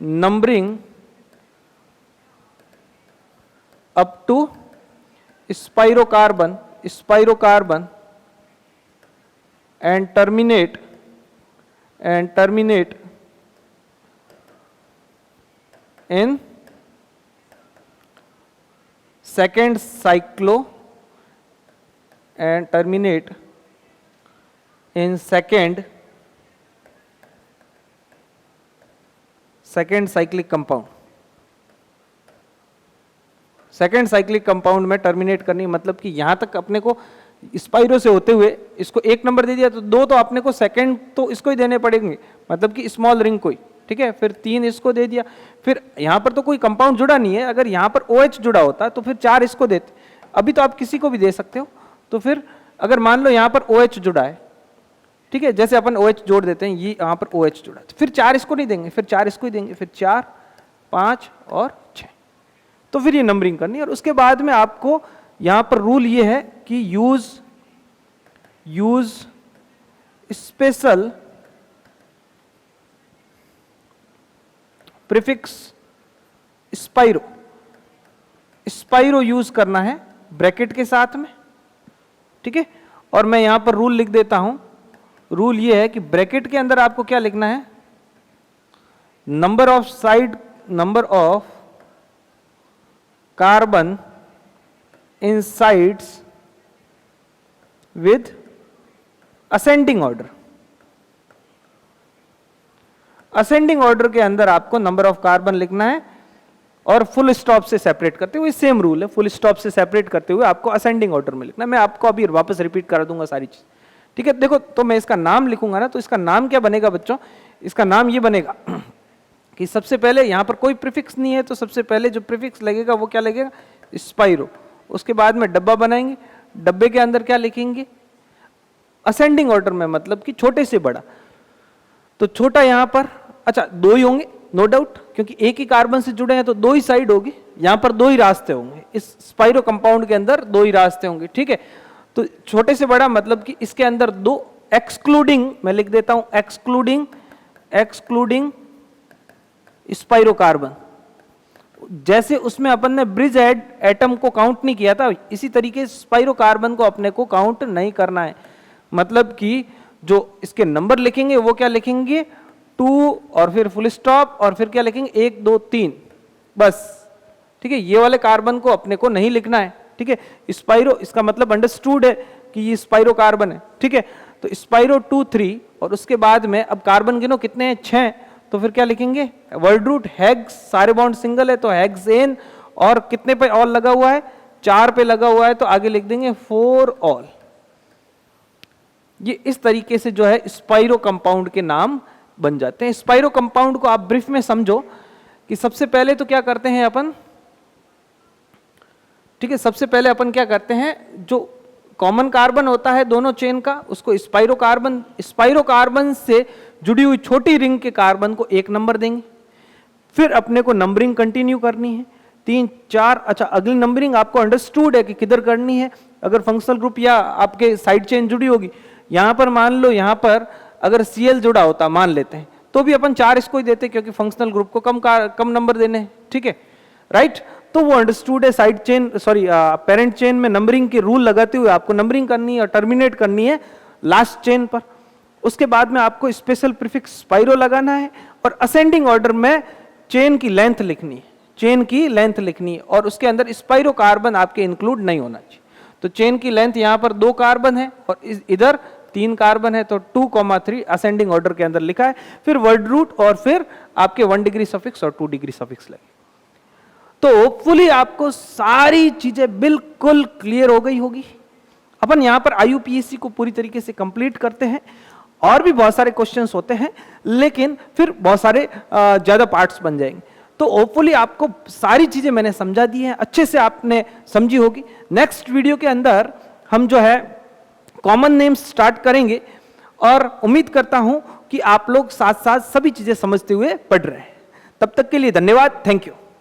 numbering up to spirocarbon and terminate in second cyclo and terminate in second cyclic compound। Second cyclic compound में टर्मिनेट करनी, मतलब कि यहां तक अपने को स्पाइरो से होते हुए इसको 1 नंबर दे दिया, तो 2 तो अपने को सेकंड तो इसको ही देने पड़ेंगे, मतलब कि स्मॉल रिंग को ही, ठीक है। फिर 3 इसको दे दिया, फिर यहां पर तो कोई कंपाउंड जुड़ा नहीं है, अगर यहां पर OH जुड़ा होता तो फिर 4 इसको देते। अभी तो आप किसी को भी दे सकते हो। तो फिर अगर मान लो यहां पर OH जुड़ा है, ठीक है, जैसे अपन OH जोड़ देते हैं, ये यहां पर OH जुड़ा है, फिर 4 इसको नहीं देंगे, फिर 4 इसको ही देंगे, फिर 4 5 और 6, तो फिर ये नंबरिंग करनी है। और उसके बाद में आपको यहां पर रूल ये है कि use special prefix spiro use करना है ब्रैकेट के साथ में, ठीक है। और मैं यहां पर रूल लिख देता हूं। रूल ये है कि ब्रैकेट के अंदर आपको क्या लिखना है, number of carbon in sides with ascending order. Ascending order के अंदर आपको नंबर ऑफ कार्बन लिखना है और फुल स्टॉप से सेपरेट करते हुए, सेम रूल है, फुल स्टॉप से सेपरेट करते हुए आपको असेंडिंग ऑर्डर में लिखना है। मैं आपको अभी वापस रिपीट कर दूंगा सारी चीज, ठीक है। देखो, तो मैं इसका नाम लिखूंगा ना, तो इसका नाम क्या बनेगा बच्चों, इसका नाम ये बनेगा कि सबसे पहले यहां पर कोई प्रीफिक्स नहीं है, तो सबसे पहले जो प्रीफिक्स लगेगा वो क्या लगेगा, स्पाइरो। उसके बाद में डब्बा बनाएंगे, डब्बे के अंदर क्या लिखेंगे, असेंडिंग ऑर्डर में, मतलब कि छोटे से बड़ा। तो छोटा यहां पर, अच्छा, दो ही होंगे नो डाउट, क्योंकि एक ही कार्बन से जुड़े हैं तो दो ही साइड होगी, यहां पर दो ही रास्ते होंगे, इस स्पाइरो कंपाउंड के अंदर दो ही रास्ते होंगे, ठीक है। तो छोटे से बड़ा मतलब कि इसके अंदर दो, एक्सक्लूडिंग, मैं लिख देता हूं एक्सक्लूडिंग स्पाइरो कार्बन। जैसे उसमें अपन ने ब्रिज एटम को काउंट नहीं किया था, इसी तरीके स्पाइरो कार्बन को अपने को काउंट नहीं करना है। मतलब कि जो इसके नंबर लिखेंगे वो क्या लिखेंगे, 2 और फिर फुल स्टॉप और फिर क्या लिखेंगे 1 2 3, बस, ठीक है। ये वाले कार्बन को अपने को नहीं लिखना है, ठीक है। स्पाइरो, इसका मतलब अंडरस्टूड है कि ये स्पाइरो कार्बन है, ठीक है। तो स्पाइरो 2 3 और उसके बाद में अब कार्बन गिनो कितने हैं, 6, तो फिर क्या लिखेंगे, वर्ड रूट हेक्स, सारे बॉन्ड सिंगल है तो हेक्सेन, और कितने पे ऑल लगा हुआ है, 4 पे लगा हुआ है, तो आगे लिख देंगे 4 ऑल। ये इस तरीके से जो है स्पाइरो कंपाउंड के नाम बन जाते हैं। स्पाइरो कंपाउंड को आप ब्रीफ में समझो कि सबसे पहले तो क्या करते हैं अपन, ठीक है, सबसे पहले अपन क्या करते हैं, जो कॉमन कार्बन होता है दोनों चेन का, उसको स्पाइरो कार्बन से जुड़ी हुई छोटी रिंग के कार्बन को 1 नंबर देंगे। फिर अपने को नंबरिंग कंटिन्यू करनी है, 3 4, अच्छा, अगली नंबरिंग आपको अंडरस्टूड है कि किधर करनी है। अगर फंक्शनल ग्रुप या आपके साइड चेन जुड़ी होगी, यहां पर मान लो, यहां पर अगर Cl जुड़ा होता मान लेते हैं, तो भी अपन 4 इसको ही देते, क्योंकि फंक्शनल ग्रुप को कम नंबर देने हैं, ठीक है, राइट। तो वो अंडरस्टूड है, side chain, sorry, parent chain में नंबरिंग के रूल लगाते हुए आपको नंबरिंग करनी है और टर्मिनेट करनी है लास्ट चेन पर। उसके बाद में आपको स्पेशल प्रीफिक्स स्पाइरो लगाना है और असेंडिंग ऑर्डर में चेन की लेंथ लिखनी है, और उसके अंदर स्पाइरो कार्बन आपके इंक्लूड नहीं होना चाहिए। तो चेन की लेंथ यहां पर 2 कार्बन है और इधर 3 कार्बन है, तो 2,3 असेंडिंग ऑर्डर के अंदर लिखा है। फिर वर्ड रूट और फिर आपके 1 डिग्री सफिक्स और 2 डिग्री सफिक्स लगे। तो होपफुली आपको सारी चीजें बिल्कुल क्लियर हो गई होगी। अपन यहां पर IUPAC को पूरी तरीके से कंप्लीट करते हैं, और भी बहुत सारे क्वेश्चंस होते हैं, लेकिन फिर बहुत सारे ज्यादा पार्ट्स बन जाएंगे। तो होपफुली आपको सारी चीजें मैंने समझा दी हैं, अच्छे से आपने समझी होगी। नेक्स्ट वीडियो के अंदर हम जो है कॉमन नेम्स स्टार्ट करेंगे, और उम्मीद करता हूं कि आप लोग साथ साथ सभी चीजें समझते हुए पढ़ रहे हैं। तब तक के लिए धन्यवाद, थैंक यू।